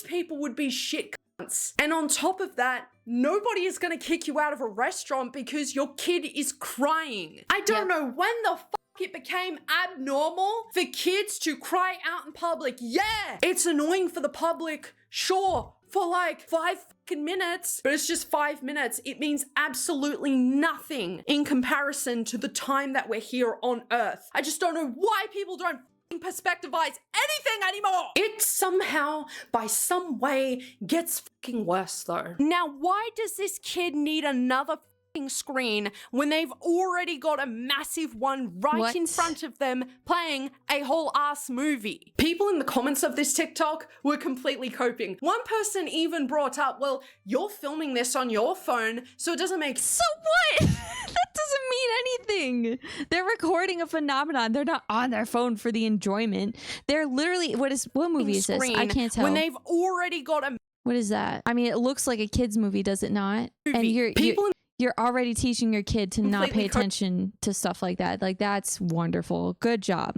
people would be shit cunts. And on top of that, nobody is going to kick you out of a restaurant because your kid is crying. I don't know when the fuck it became abnormal for kids to cry out in public. Yeah, it's annoying for the public, sure, for like 5 fucking minutes, but it's just 5 minutes. It means absolutely nothing in comparison to the time that we're here on Earth. I just don't know why people don't perspectivize anything anymore. It somehow, by some way, gets fucking worse though. Now, why does this kid need another fucking screen when they've already got a massive one right in front of them playing a whole ass movie? People in the comments of this TikTok were completely coping. One person even brought up, well, you're filming this on your phone, so it doesn't make So what? That doesn't mean anything. They're recording a phenomenon. They're not on their phone for the enjoyment. They're literally, what movie is this? I can't tell. when they've already got a What is that? I mean, it looks like a kid's movie, does it not? And movie. you're already teaching your kid to not pay Completely attention to stuff like that. Like, that's wonderful. Good job.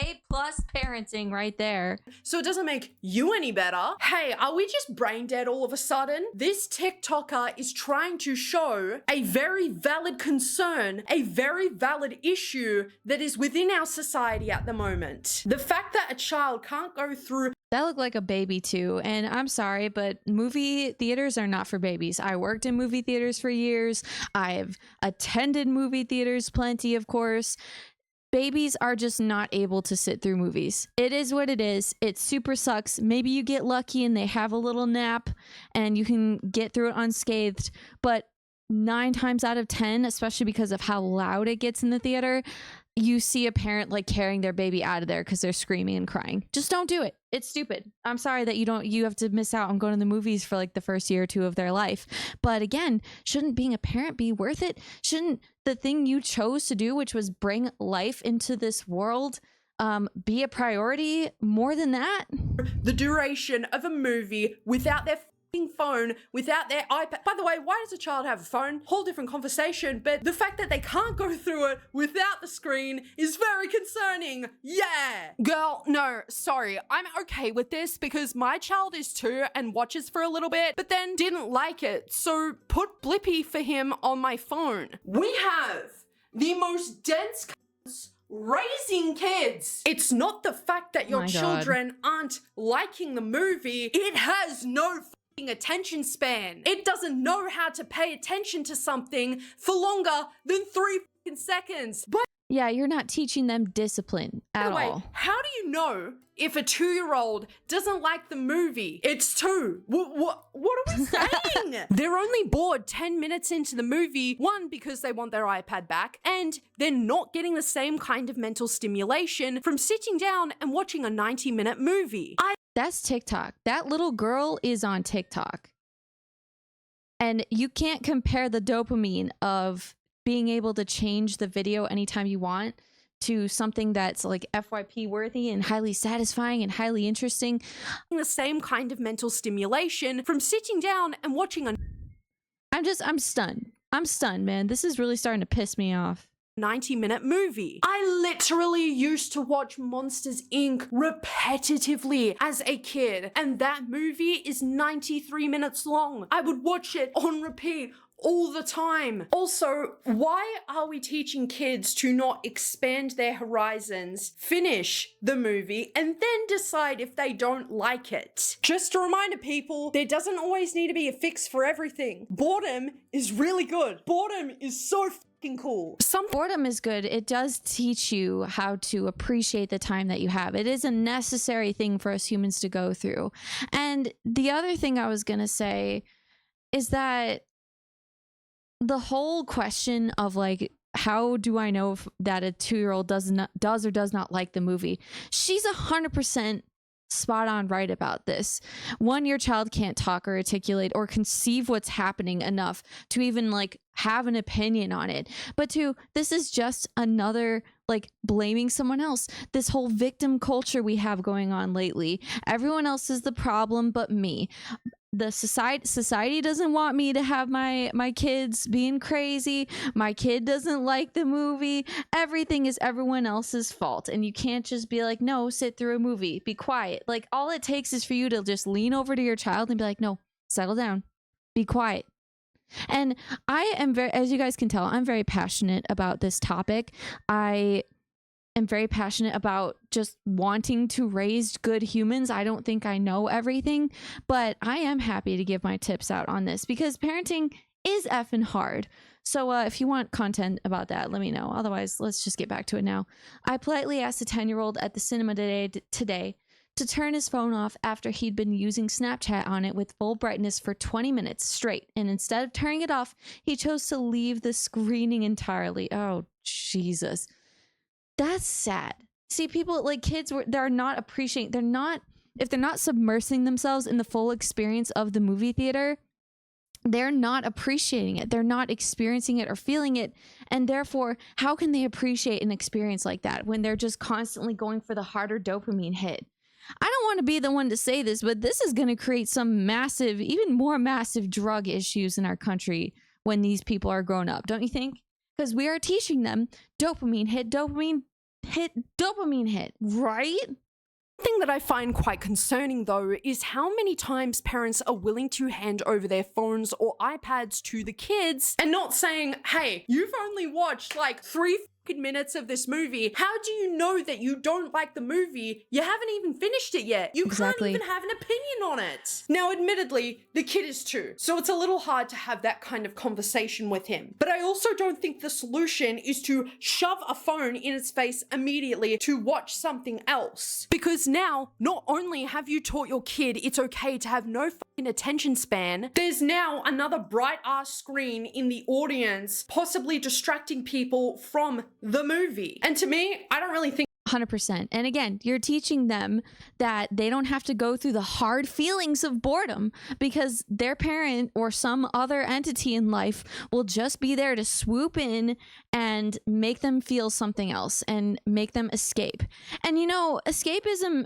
A+ parenting right there. So it doesn't make you any better. Hey, are we just brain dead all of a sudden? This TikToker is trying to show a very valid concern, a very valid issue that is within our society at the moment. The fact that a child can't go through That looked like a baby too. And I'm sorry, but movie theaters are not for babies. I worked in movie theaters for years. I've attended movie theaters plenty, of course. Babies are just not able to sit through movies. It is what it is. It super sucks. Maybe you get lucky and they have a little nap and you can get through it unscathed. But 9 times out of 10, especially because of how loud it gets in the theater, you see a parent like carrying their baby out of there because they're screaming and crying. Just don't do it. It's stupid. I'm sorry that you have to miss out on going to the movies for like the first year or two of their life. But again, shouldn't being a parent be worth it? Shouldn't the thing you chose to do, which was bring life into this world, be a priority more than that? the duration of a movie without their fucking phone, without their iPad. By the way, why does a child have a phone? Whole different conversation, but the fact that they can't go through it without the screen is very concerning. Yeah. Girl, no, sorry. I'm okay with this because my child is 2 and watches for a little bit, but then didn't like it. So put Blippi for him on my phone. We have the most dense raising kids. It's not the fact that your My God. children aren't liking the movie. It has no attention span. It doesn't know how to pay attention to something for longer than 3 seconds. But Yeah, you're not teaching them discipline at anyway, all. how do you know if a 2-year-old doesn't like the movie? It's 2. What are we saying? They're only bored 10 minutes into the movie, one, because they want their iPad back, and they're not getting the same kind of mental stimulation from sitting down and watching a 90-minute movie. That's TikTok. That little girl is on TikTok. And you can't compare the dopamine of being able to change the video anytime you want to something that's like FYP worthy and highly satisfying and highly interesting. The same kind of mental stimulation from sitting down and watching a I'm stunned. I'm stunned, man. This is really starting to piss me off. 90-minute movie. I literally used to watch Monsters Inc. repetitively as a kid, and that movie is 93 minutes long. I would watch it on repeat all the time. Also, why are we teaching kids to not expand their horizons, finish the movie, and then decide if they don't like it? Just a reminder, people, there doesn't always need to be a fix for everything. Boredom is really good. Boredom is so fucking cool. Boredom is good. It does teach you how to appreciate the time that you have. It is a necessary thing for us humans to go through. And the other thing I was going to say is that the whole question of like, how do I know that a 2-year-old does or does not like the movie? She's 100% spot on right about this. One, your child can't talk or articulate or conceive what's happening enough to even like have an opinion on it. But two, this is just another like blaming someone else. This whole victim culture we have going on lately. Everyone else is the problem but me. The society doesn't want me to have my kids being crazy. My kid doesn't like the movie. Everything is everyone else's fault. And you can't just be like, no, sit through a movie, be quiet. Like all it takes is for you to just lean over to your child and be like, no, settle down, be quiet. And I am very, as you guys can tell, I'm very passionate about this topic. I am very passionate about just wanting to raise good humans. I don't think I know everything, but I am happy to give my tips out on this because parenting is effing hard. So if you want content about that, let me know. Otherwise, let's just get back to it now. I politely asked a 10-year-old at the cinema today to turn his phone off after he'd been using Snapchat on it with full brightness for 20 minutes straight. And instead of turning it off, he chose to leave the screening entirely. Oh, Jesus. That's sad. See, people like kids, they're not appreciating, if they're not submersing themselves in the full experience of the movie theater, they're not appreciating it. They're not experiencing it or feeling it. And therefore, how can they appreciate an experience like that when they're just constantly going for the harder dopamine hit? I don't want to be the one to say this, but this is going to create some massive, even more massive drug issues in our country when these people are grown up, don't you think? Because we are teaching them dopamine hit, dopamine hit, dopamine hit, right? Thing that I find quite concerning though is how many times parents are willing to hand over their phones or iPads to the kids and not saying, hey, you've only watched like 3 minutes of this movie. How do you know that you don't like the movie? You haven't even finished it yet. You Exactly. can't even have an opinion on it. Now, admittedly, the kid is 2, so it's a little hard to have that kind of conversation with him. But I also don't think the solution is to shove a phone in its face immediately to watch something else. Because now, not only have you taught your kid it's okay to have no fucking attention span, there's now another bright ass screen in the audience, possibly distracting people from the movie. And to me, I don't really think 100%. And again, you're teaching them that they don't have to go through the hard feelings of boredom because their parent or some other entity in life will just be there to swoop in and make them feel something else and make them escape. And you know, escapism,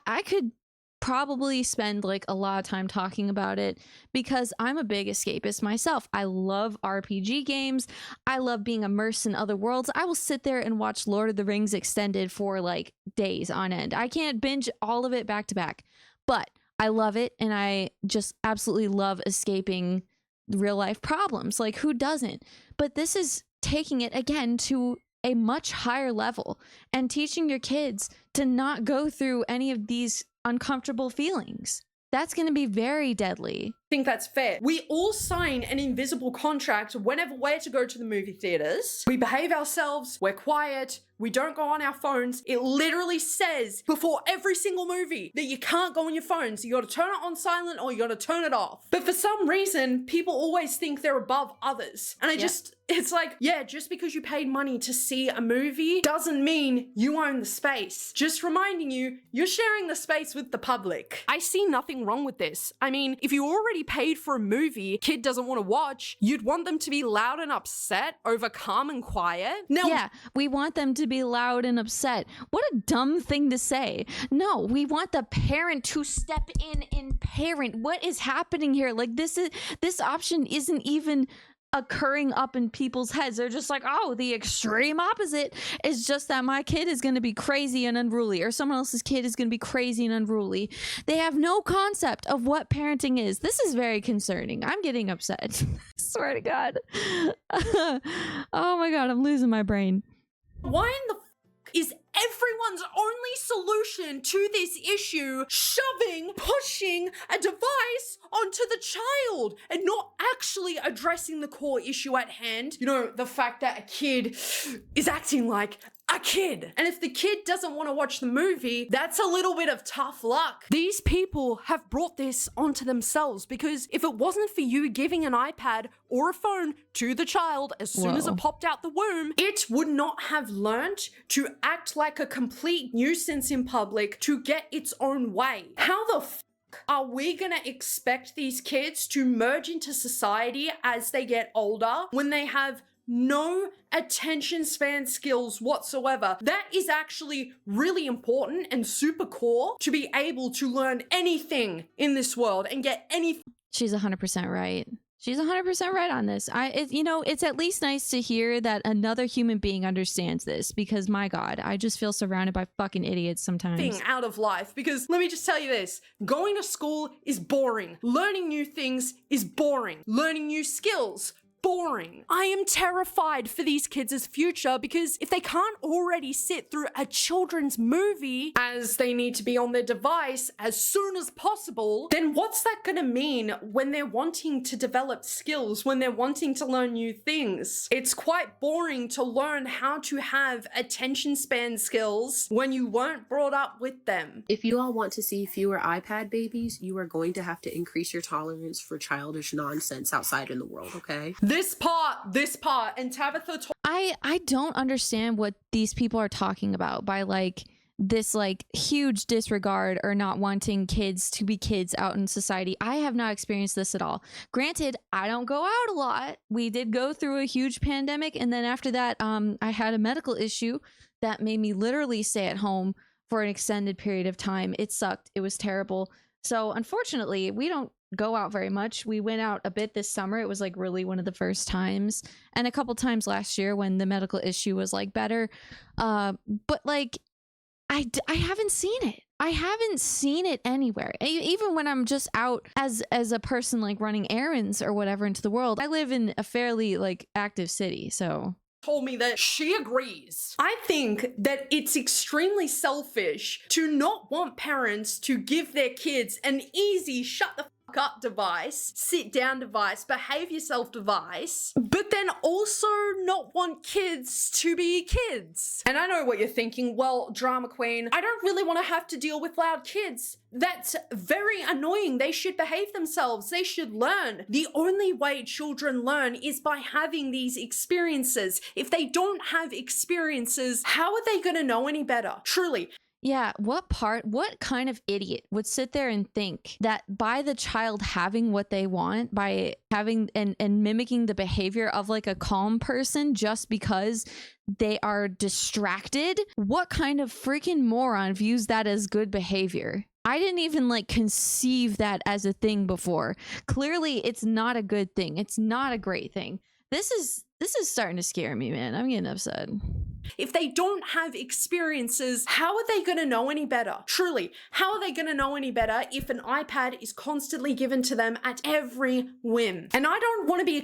I could probably spend like a lot of time talking about it because I'm a big escapist myself. I love RPG games. I love being immersed in other worlds. I will sit there and watch Lord of the Rings extended for like days on end. I can't binge all of it back to back, but I love it and I just absolutely love escaping real life problems. Like who doesn't? But this is taking it again to a much higher level and teaching your kids to not go through any of these uncomfortable feelings. That's going to be very deadly. think that's fair. We all sign an invisible contract whenever we're to go to the movie theaters. We behave ourselves, we're quiet, we don't go on our phones. It literally says before every single movie that you can't go on your phones. You gotta turn it on silent or you gotta turn it off. But for some reason, people always think they're above others. And it's like, yeah, just because you paid money to see a movie doesn't mean you own the space. Just reminding you, you're sharing the space with the public. I see nothing wrong with this. I mean, if you already paid for a movie kid doesn't want to watch, you'd want them to be loud and upset over calm and quiet? Now, yeah, we want them to be loud and upset. What a dumb thing to say. No, we want the parent to step in and parent. What is happening here? Like this option isn't even occurring up in people's heads. They're just like, oh, the extreme opposite is just that my kid is going to be crazy and unruly, or someone else's kid is going to be crazy and unruly. They have no concept of what parenting is. This is very concerning. I'm getting upset. I swear to God. Oh my God, I'm losing my brain. Why in the is everyone's only solution to this issue pushing a device onto the child and not actually addressing the core issue at hand? You know, the fact that a kid is acting like a kid. And if the kid doesn't want to watch the movie, that's a little bit of tough luck. These people have brought this onto themselves, because if it wasn't for you giving an iPad or a phone to the child as soon as it popped out the womb, it would not have learnt to act like a complete nuisance in public to get its own way. How the are we gonna expect these kids to merge into society as they get older when they have no attention span skills whatsoever? That is actually really important and super core to be able to learn anything in this world and get anything. She's 100% right. She's 100% right on this. It's at least nice to hear that another human being understands this, because my God, I just feel surrounded by fucking idiots sometimes. Out of life. Because let me just tell you this, going to school is boring. Learning new things is boring. Learning new skills, boring. I am terrified for these kids' future, because if they can't already sit through a children's movie as they need to be on their device as soon as possible, then what's that gonna mean when they're wanting to develop skills, when they're wanting to learn new things? It's quite boring to learn how to have attention span skills when you weren't brought up with them. If you all want to see fewer iPad babies, you are going to have to increase your tolerance for childish nonsense outside in the world, okay? This part, and Tabitha I don't understand what these people are talking about by like this like huge disregard or not wanting kids to be kids out in society. I have not experienced this at all. Granted, I don't go out a lot. We did go through a huge pandemic, and then after that, I had a medical issue that made me literally stay at home for an extended period of time. It sucked. It was terrible. So unfortunately, we don't go out very much. We went out a bit this summer. It was like really one of the first times, and a couple times last year when the medical issue was like better. But like I haven't seen it. I haven't seen it anywhere. Even when I'm just out as a person like running errands or whatever into the world. I live in a fairly like active city, so told me that she agrees. I think that it's extremely selfish to not want parents to give their kids an easy shut the fuck up device, sit down device, behave yourself device, but then also not want kids to be kids. And I know what you're thinking, well, drama queen, I don't really want to have to deal with loud kids. That's very annoying. They should behave themselves. They should learn. The only way children learn is by having these experiences. If they don't have experiences, how are they going to know any better? Truly. yeah, what kind of idiot would sit there and think that by the child having what they want, by having and mimicking the behavior of like a calm person just because they are distracted, what kind of freaking moron views that as good behavior? I didn't even like conceive that as a thing before. Clearly, it's not a good thing. It's not a great thing. This is starting to scare me, man. I'm getting upset. If they don't have experiences, how are they going to know any better? Truly, how are they going to know any better if an iPad is constantly given to them at every whim? And I don't want to be a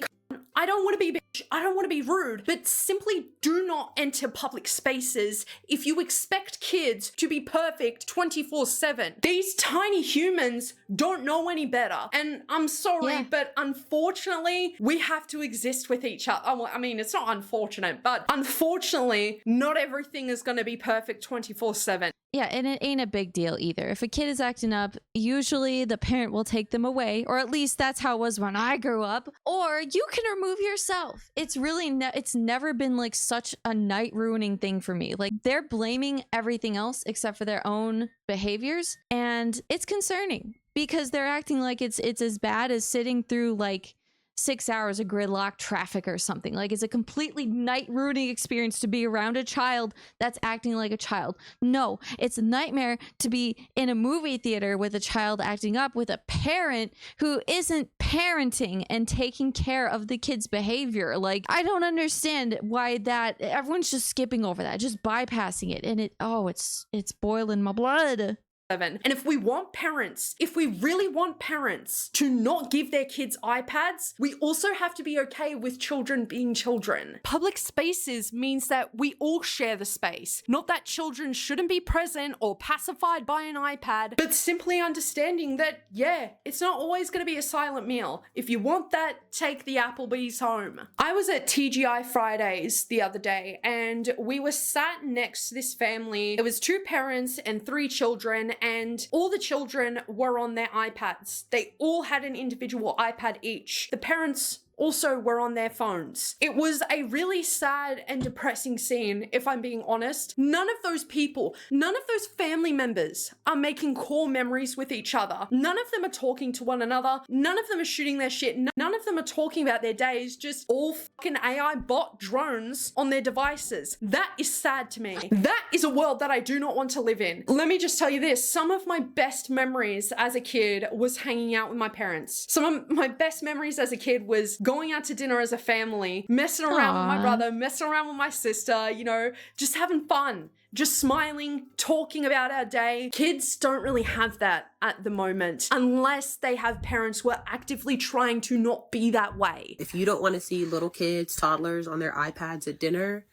I don't want to be a bitch, I don't want to be rude, but simply do not enter public spaces if you expect kids to be perfect 24/7. These tiny humans don't know any better. And I'm sorry, but unfortunately, we have to exist with each other. Oh, well, I mean, it's not unfortunate, but unfortunately, not everything is going to be perfect 24/7. Yeah, and it ain't a big deal either. If a kid is acting up, usually the parent will take them away, or at least that's how it was when I grew up. Or you can remove yourself. It's really it's never been like such a night ruining thing for me. Like they're blaming everything else except for their own behaviors, and it's concerning because they're acting like it's as bad as sitting through like 6 hours of gridlock traffic or something. Like it's a completely night ruining experience to be around a child that's acting like a child. No, it's a nightmare to be in a movie theater with a child acting up with a parent who isn't parenting and taking care of the kid's behavior. Like, I don't understand why that everyone's just skipping over that, just bypassing it. And it's boiling my blood. And if we really want parents to not give their kids iPads, we also have to be okay with children being children. Public spaces means that we all share the space, not that children shouldn't be present or pacified by an iPad, but simply understanding that, yeah, it's not always going to be a silent meal. If you want that, take the Applebee's home. I was at TGI Fridays the other day, and we were sat next to this family. It was 2 parents and 3 children, and all the children were on their iPads. They all had an individual iPad each. The parents also were on their phones. It was a really sad and depressing scene, if I'm being honest. None of those people, none of those family members are making core memories with each other. None of them are talking to one another. None of them are shooting their shit. None of them are talking about their days, just all fucking AI bot drones on their devices. That is sad to me. That is a world that I do not want to live in. Let me just tell you this, some of my best memories as a kid was hanging out with my parents. Some of my best memories as a kid was going out to dinner as a family, messing around with my brother, messing around with my sister, you know, just having fun, just smiling, talking about our day. Kids don't really have that at the moment unless they have parents who are actively trying to not be that way. If you don't want to see little kids, toddlers on their iPads at dinner,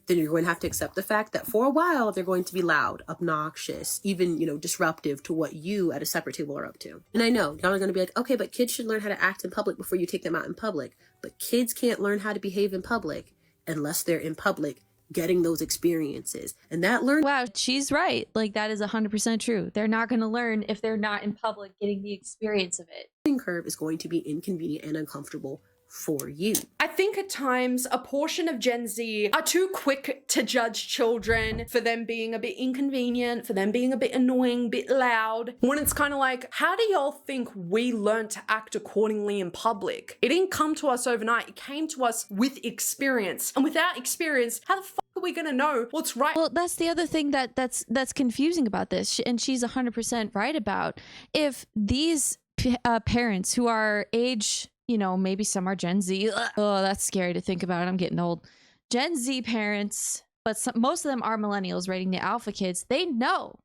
then you're going to have to accept the fact that for a while they're going to be loud, obnoxious, even, disruptive to what you at a separate table are up to. And I know y'all are going to be like, okay, but kids should learn how to act in public before you take them out in public. But kids can't learn how to behave in public unless they're in public getting those experiences. And that Wow, she's right. Like, that is 100% true. They're not going to learn if they're not in public getting the experience of it. learning curve is going to be inconvenient and uncomfortable for you. I think at times a portion of Gen Z are too quick to judge children for them being a bit inconvenient, for them being a bit annoying, bit loud, when it's kind of like, how do y'all think we learned to act accordingly in public? It didn't come to us overnight. It came to us with experience. And without experience, how the fuck are we gonna know what's right? Well, that's the other thing that's confusing about this, and she's 100% right about. If these parents who are age, maybe some are Gen Z. Oh, that's scary to think about. I'm getting old. Gen Z parents, but most of them are millennials rating the alpha kids. They know.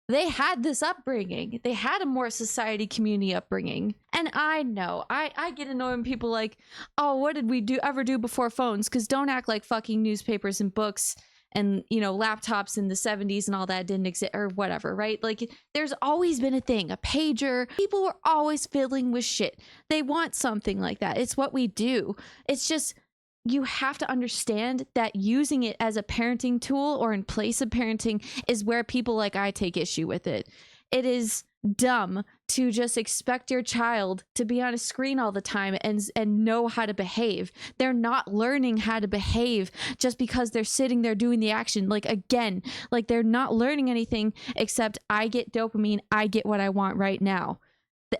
They had this upbringing. They had a more society community upbringing. And I know. I get annoyed when people like, oh, what did we ever do before phones? Because don't act like fucking newspapers and books and, laptops in the 70s and all that didn't exist or whatever, right? Like, there's always been a thing, a pager. People were always fiddling with shit. They want something like that. It's what we do. It's just, you have to understand that using it as a parenting tool or in place of parenting is where people like I take issue with it. It is dumb to just expect your child to be on a screen all the time and know how to behave. They're not learning how to behave just because they're sitting there doing the action. Like, again, like they're not learning anything except I get dopamine, I get what I want right now.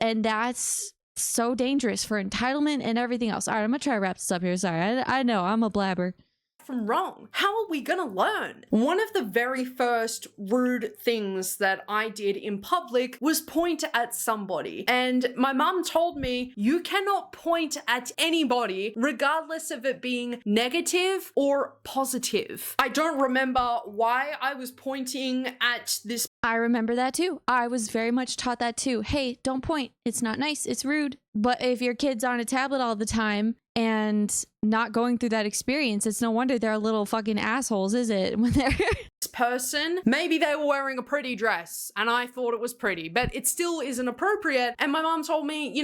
And that's so dangerous for entitlement and everything else. All right, I'm gonna try to wrap this up here. Sorry, I know I'm a blabber. From wrong. How are we gonna learn? One of the very first rude things that I did in public was point at somebody. And my mom told me, you cannot point at anybody regardless of it being negative or positive. I don't remember why I was pointing at this. I remember that too. I was very much taught that too. Hey, don't point. It's not nice. It's rude. But if your kid's on a tablet all the time and not going through that experience, it's no wonder they're little fucking assholes, is it? When they're This person, maybe they were wearing a pretty dress and I thought it was pretty, but it still isn't appropriate. And my mom told me,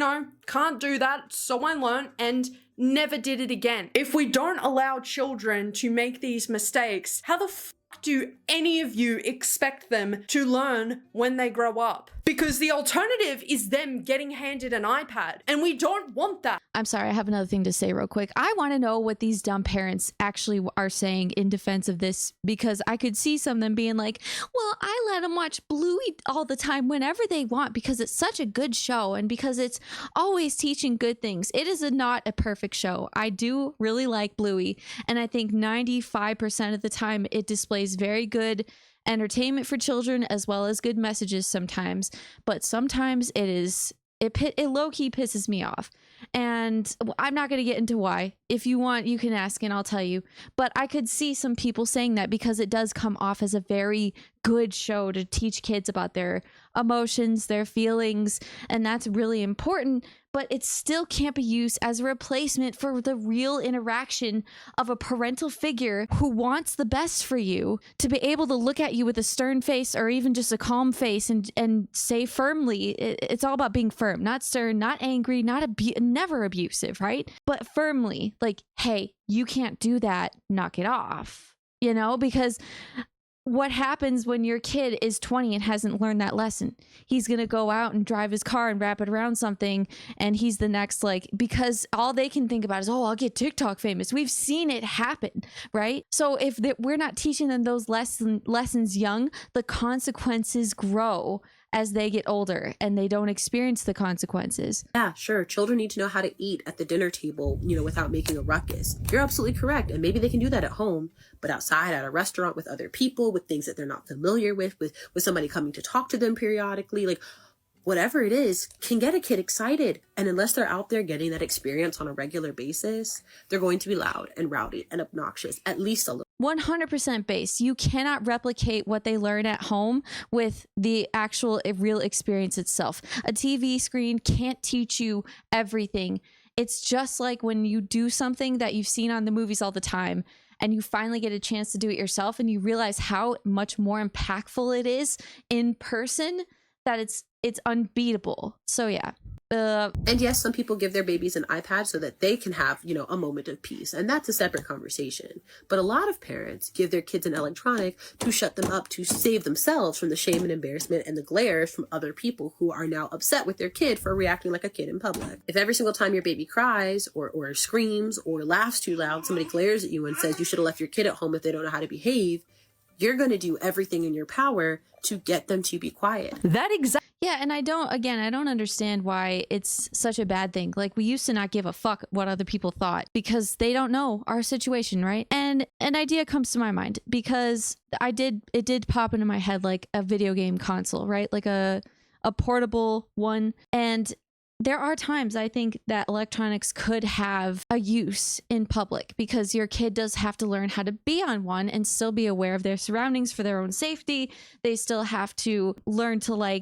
can't do that. So I learned and never did it again. If we don't allow children to make these mistakes, how the fuck do any of you expect them to learn when they grow up? Because the alternative is them getting handed an iPad, and we don't want that. I'm sorry, I have another thing to say real quick. I want to know what these dumb parents actually are saying in defense of this, because I could see some of them being like, well, I let them watch Bluey all the time whenever they want because it's such a good show and because it's always teaching good things. It is not a perfect show. I do really like Bluey, and I think 95% of the time it displays very good entertainment for children as well as good messages sometimes, but sometimes it is It low-key pisses me off. And I'm not going to get into why. If you want, you can ask and I'll tell you. But I could see some people saying that because it does come off as a very good show to teach kids about their emotions, their feelings, and that's really important. But it still can't be used as a replacement for the real interaction of a parental figure who wants the best for you, to be able to look at you with a stern face or even just a calm face and say firmly, it's all about being firm, not stern, not angry, never abusive, right? But firmly, like, hey, you can't do that, knock it off, because what happens when your kid is 20 and hasn't learned that lesson? He's going to go out and drive his car and wrap it around something, and he's the next, because all they can think about is, oh, I'll get TikTok famous. We've seen it happen, right? So if we're not teaching them those lessons young, the consequences grow as they get older and they don't experience the consequences. Yeah, sure. Children need to know how to eat at the dinner table, without making a ruckus. You're absolutely correct. And maybe they can do that at home, but outside at a restaurant with other people, with things that they're not familiar with somebody coming to talk to them periodically, whatever it is, can get a kid excited. And unless they're out there getting that experience on a regular basis, they're going to be loud and rowdy and obnoxious, at least a little. 100% base. You cannot replicate what they learn at home with the actual real experience itself. A TV screen can't teach you everything. It's just like when you do something that you've seen on the movies all the time and you finally get a chance to do it yourself and you realize how much more impactful it is in person, that it's unbeatable. So yeah. And yes, some people give their babies an iPad so that they can have, a moment of peace. And that's a separate conversation. But a lot of parents give their kids an electronic to shut them up, to save themselves from the shame and embarrassment and the glares from other people who are now upset with their kid for reacting like a kid in public. If every single time your baby cries or screams or laughs too loud, somebody glares at you and says you should have left your kid at home if they don't know how to behave, you're going to do everything in your power to get them to be quiet. Yeah, and I don't understand why it's such a bad thing. Like, we used to not give a fuck what other people thought because they don't know our situation, right? And an idea comes to my mind because it did pop into my head, like a video game console, right? Like a portable one. And there are times I think that electronics could have a use in public because your kid does have to learn how to be on one and still be aware of their surroundings for their own safety. They still have to learn to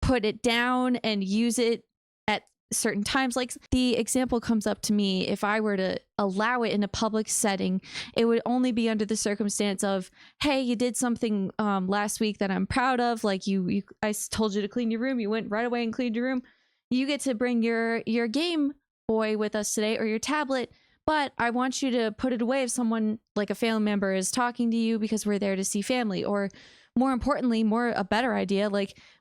put it down and use it at certain times. Like, the example comes up to me, if I were to allow it in a public setting, it would only be under the circumstance of, hey, you did something last week that I'm proud of. Like I told you to clean your room. You went right away and cleaned your room. You get to bring your Game Boy with us today, or your tablet, but I want you to put it away if someone, like a family member, is talking to you, because we're there to see family. Or more importantly, a better idea,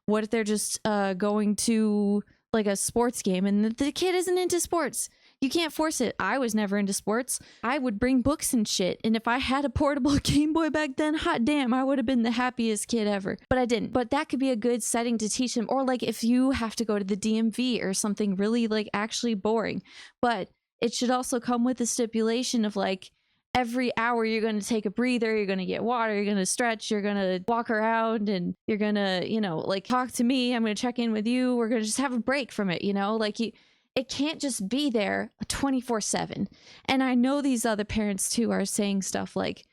what if they're just going to a sports game and the kid isn't into sports? You can't force it. I was never into sports. I would bring books and shit. And if I had a portable Game Boy back then, hot damn, I would have been the happiest kid ever. But I didn't. But that could be a good setting to teach them. Or if you have to go to the DMV or something really actually boring. But it should also come with a stipulation of every hour you're going to take a breather, you're going to get water, you're going to stretch, you're going to walk around, and you're going to, talk to me. I'm going to check in with you. We're going to just have a break from it, it can't just be there 24/7. And I know these other parents too are saying stuff like,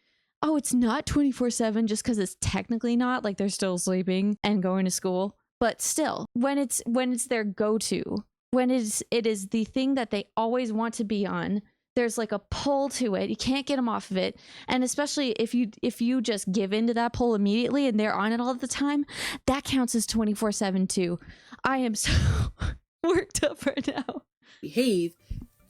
oh, it's not 24/7 just because it's technically not, they're still sleeping and going to school. But still, when it's their go-to, when it is the thing that they always want to be on, there's a pull to it. You can't get them off of it. And especially if you just give into that pull immediately and they're on it all the time, that counts as 24/7 too. I am so worked up right now. Behave,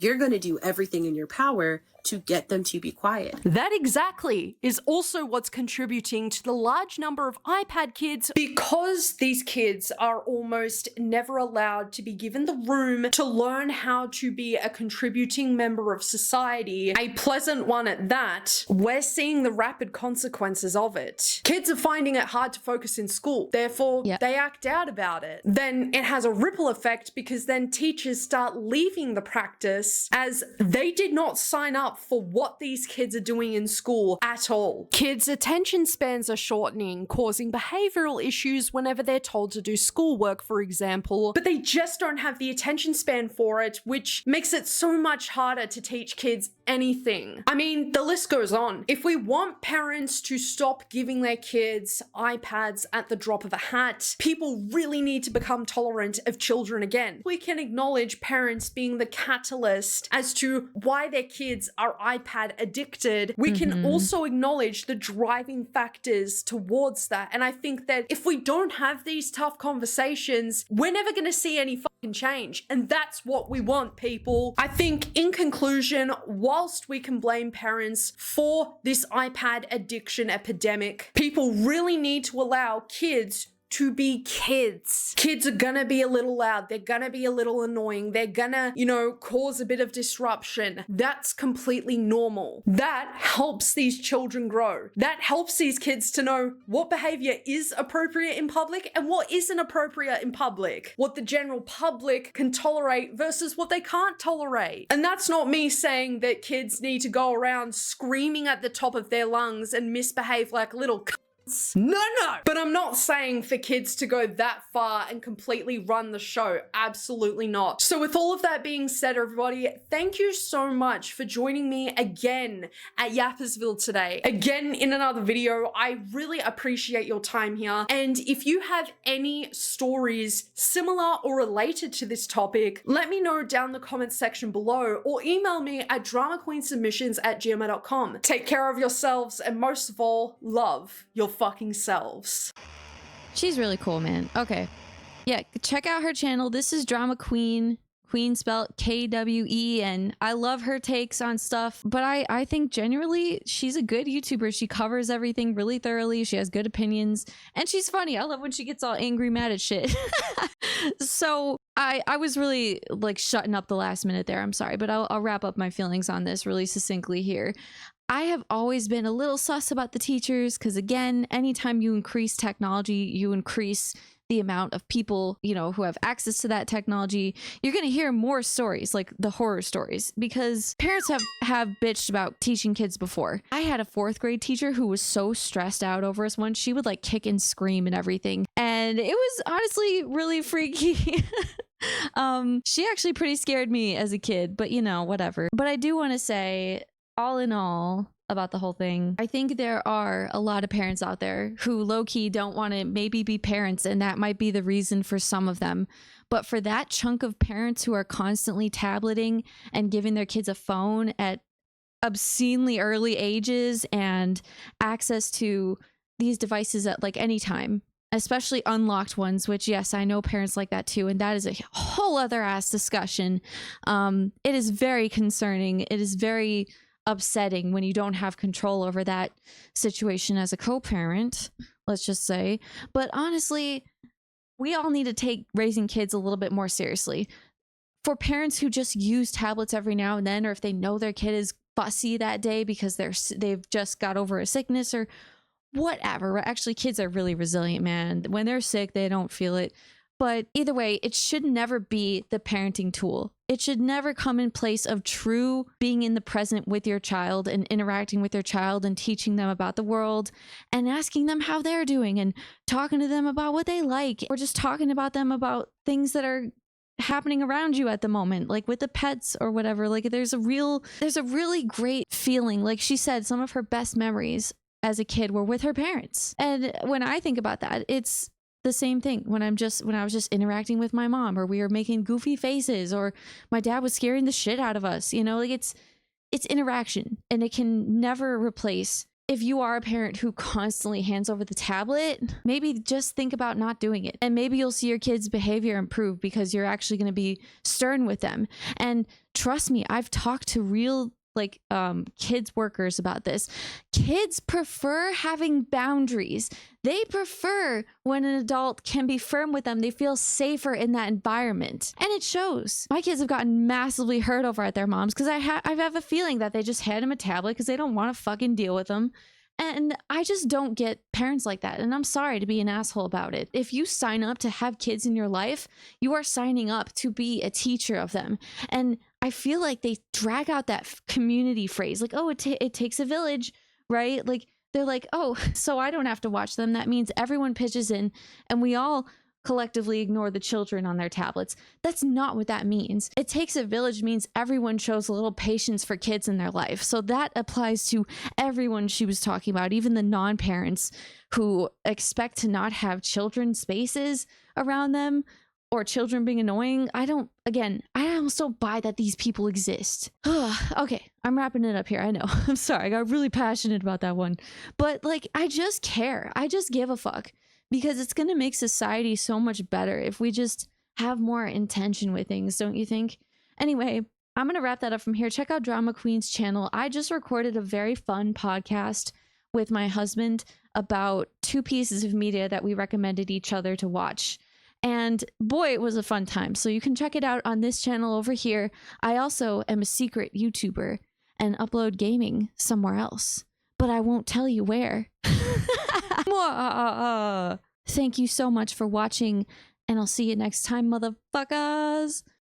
you're going to do everything in your power to get them to be quiet. That exactly is also what's contributing to the large number of iPad kids, because these kids are almost never allowed to be given the room to learn how to be a contributing member of society, a pleasant one at that. We're seeing the rapid consequences of it. Kids are finding it hard to focus in school, therefore they act out about it. Then it has a ripple effect, because then teachers start leaving the practice as they did not sign up for what these kids are doing in school at all. Kids' attention spans are shortening, causing behavioral issues whenever they're told to do schoolwork, for example, but they just don't have the attention span for it, which makes it so much harder to teach kids anything. I mean, the list goes on. If we want parents to stop giving their kids iPads at the drop of a hat, people really need to become tolerant of children again. We can acknowledge parents being the catalyst as to why their kids are iPad addicted. We can also acknowledge the driving factors towards that. And I think that if we don't have these tough conversations, we're never going to see any fucking change. And that's what we want, people. I think in conclusion, whilst we can blame parents for this iPad addiction epidemic, people really need to allow kids to be kids. Kids are gonna be a little loud. They're gonna be a little annoying. They're gonna, cause a bit of disruption. That's completely normal. That helps these children grow. That helps these kids to know what behavior is appropriate in public and what isn't appropriate in public. What the general public can tolerate versus what they can't tolerate. And that's not me saying that kids need to go around screaming at the top of their lungs and misbehave like little no. But I'm not saying for kids to go that far and completely run the show. Absolutely not. So with all of that being said, everybody, thank you so much for joining me again at Yappersville today. Again, in another video. I really appreciate your time here. And if you have any stories similar or related to this topic, let me know down in the comments section below or email me at dramaqueensubmissions@gmail.com. Take care of yourselves and most of all, love your fucking selves. She's really cool, man. Okay. Yeah, check out her channel. This is Drama Queen. Queen spelled Kwen. I love her takes on stuff, but I think generally she's a good YouTuber. She covers everything really thoroughly. She has good opinions and she's funny. I love when she gets all angry, mad at shit. So I was really like shutting up the last minute there. I'm sorry, but I'll wrap up my feelings on this really succinctly here. I have always been a little sus about the teachers because, again, anytime you increase technology, you increase the amount of people, who have access to that technology. You're going to hear more stories, like the horror stories, because parents have bitched about teaching kids before. I had a 4th grade teacher who was so stressed out over us once. She would like kick and scream and everything. And it was honestly really freaky. She actually pretty scared me as a kid, but whatever. But I do want to say, all in all, about the whole thing, I think there are a lot of parents out there who low-key don't want to maybe be parents, and that might be the reason for some of them. But for that chunk of parents who are constantly tableting and giving their kids a phone at obscenely early ages and access to these devices at like any time, especially unlocked ones, which yes, I know parents like that too, and that is a whole other ass discussion. It is very concerning. It is very upsetting when you don't have control over that situation as a co-parent, let's just say. But honestly, we all need to take raising kids a little bit more seriously. For parents who just use tablets every now and then, or if they know their kid is fussy that day because they've just got over a sickness or whatever. Actually, kids are really resilient, man. When they're sick, they don't feel it. But either way, it should never be the parenting tool. It should never come in place of true being in the present with your child and interacting with your child and teaching them about the world and asking them how they're doing and talking to them about what they like, or just talking about them about things that are happening around you at the moment, like with the pets or whatever. Like there's a really great feeling. Like she said, some of her best memories as a kid were with her parents. And when I think about that, it's the same thing when I was just interacting with my mom, or we were making goofy faces, or my dad was scaring the shit out of us. Like it's interaction, and it can never replace. If you are a parent who constantly hands over the tablet, maybe just think about not doing it. And maybe you'll see your kids' behavior improve because you're actually going to be stern with them. And trust me, I've talked to real kids workers about this. Kids prefer having boundaries. They prefer when an adult can be firm with them. They feel safer in that environment, and it shows. My kids have gotten massively hurt over at their moms because I have a feeling that they just hand them a tablet because they don't want to fucking deal with them. And I just don't get parents like that. And I'm sorry to be an asshole about it. If you sign up to have kids in your life, you are signing up to be a teacher of them. And I feel like they drag out that community phrase, like, oh, it takes a village, right? Like, they're like, oh, so I don't have to watch them. That means everyone pitches in and we all collectively ignore the children on their tablets. That's not what that means. It takes a village means everyone shows a little patience for kids in their life. So that applies to everyone she was talking about, even the non-parents who expect to not have children's spaces around them or children being annoying. I also buy that these people exist. Okay, I'm wrapping it up here. I know. I'm sorry. I got really passionate about that one. But like, I just care. I just give a fuck. Because it's going to make society so much better if we just have more intention with things, don't you think? Anyway, I'm going to wrap that up from here. Check out Drama Queen's channel. I just recorded a very fun podcast with my husband about 2 pieces of media that we recommended each other to watch. And boy, it was a fun time. So you can check it out on this channel over here. I also am a secret YouTuber and upload gaming somewhere else, but I won't tell you where. Thank you so much for watching, and I'll see you next time, motherfuckers.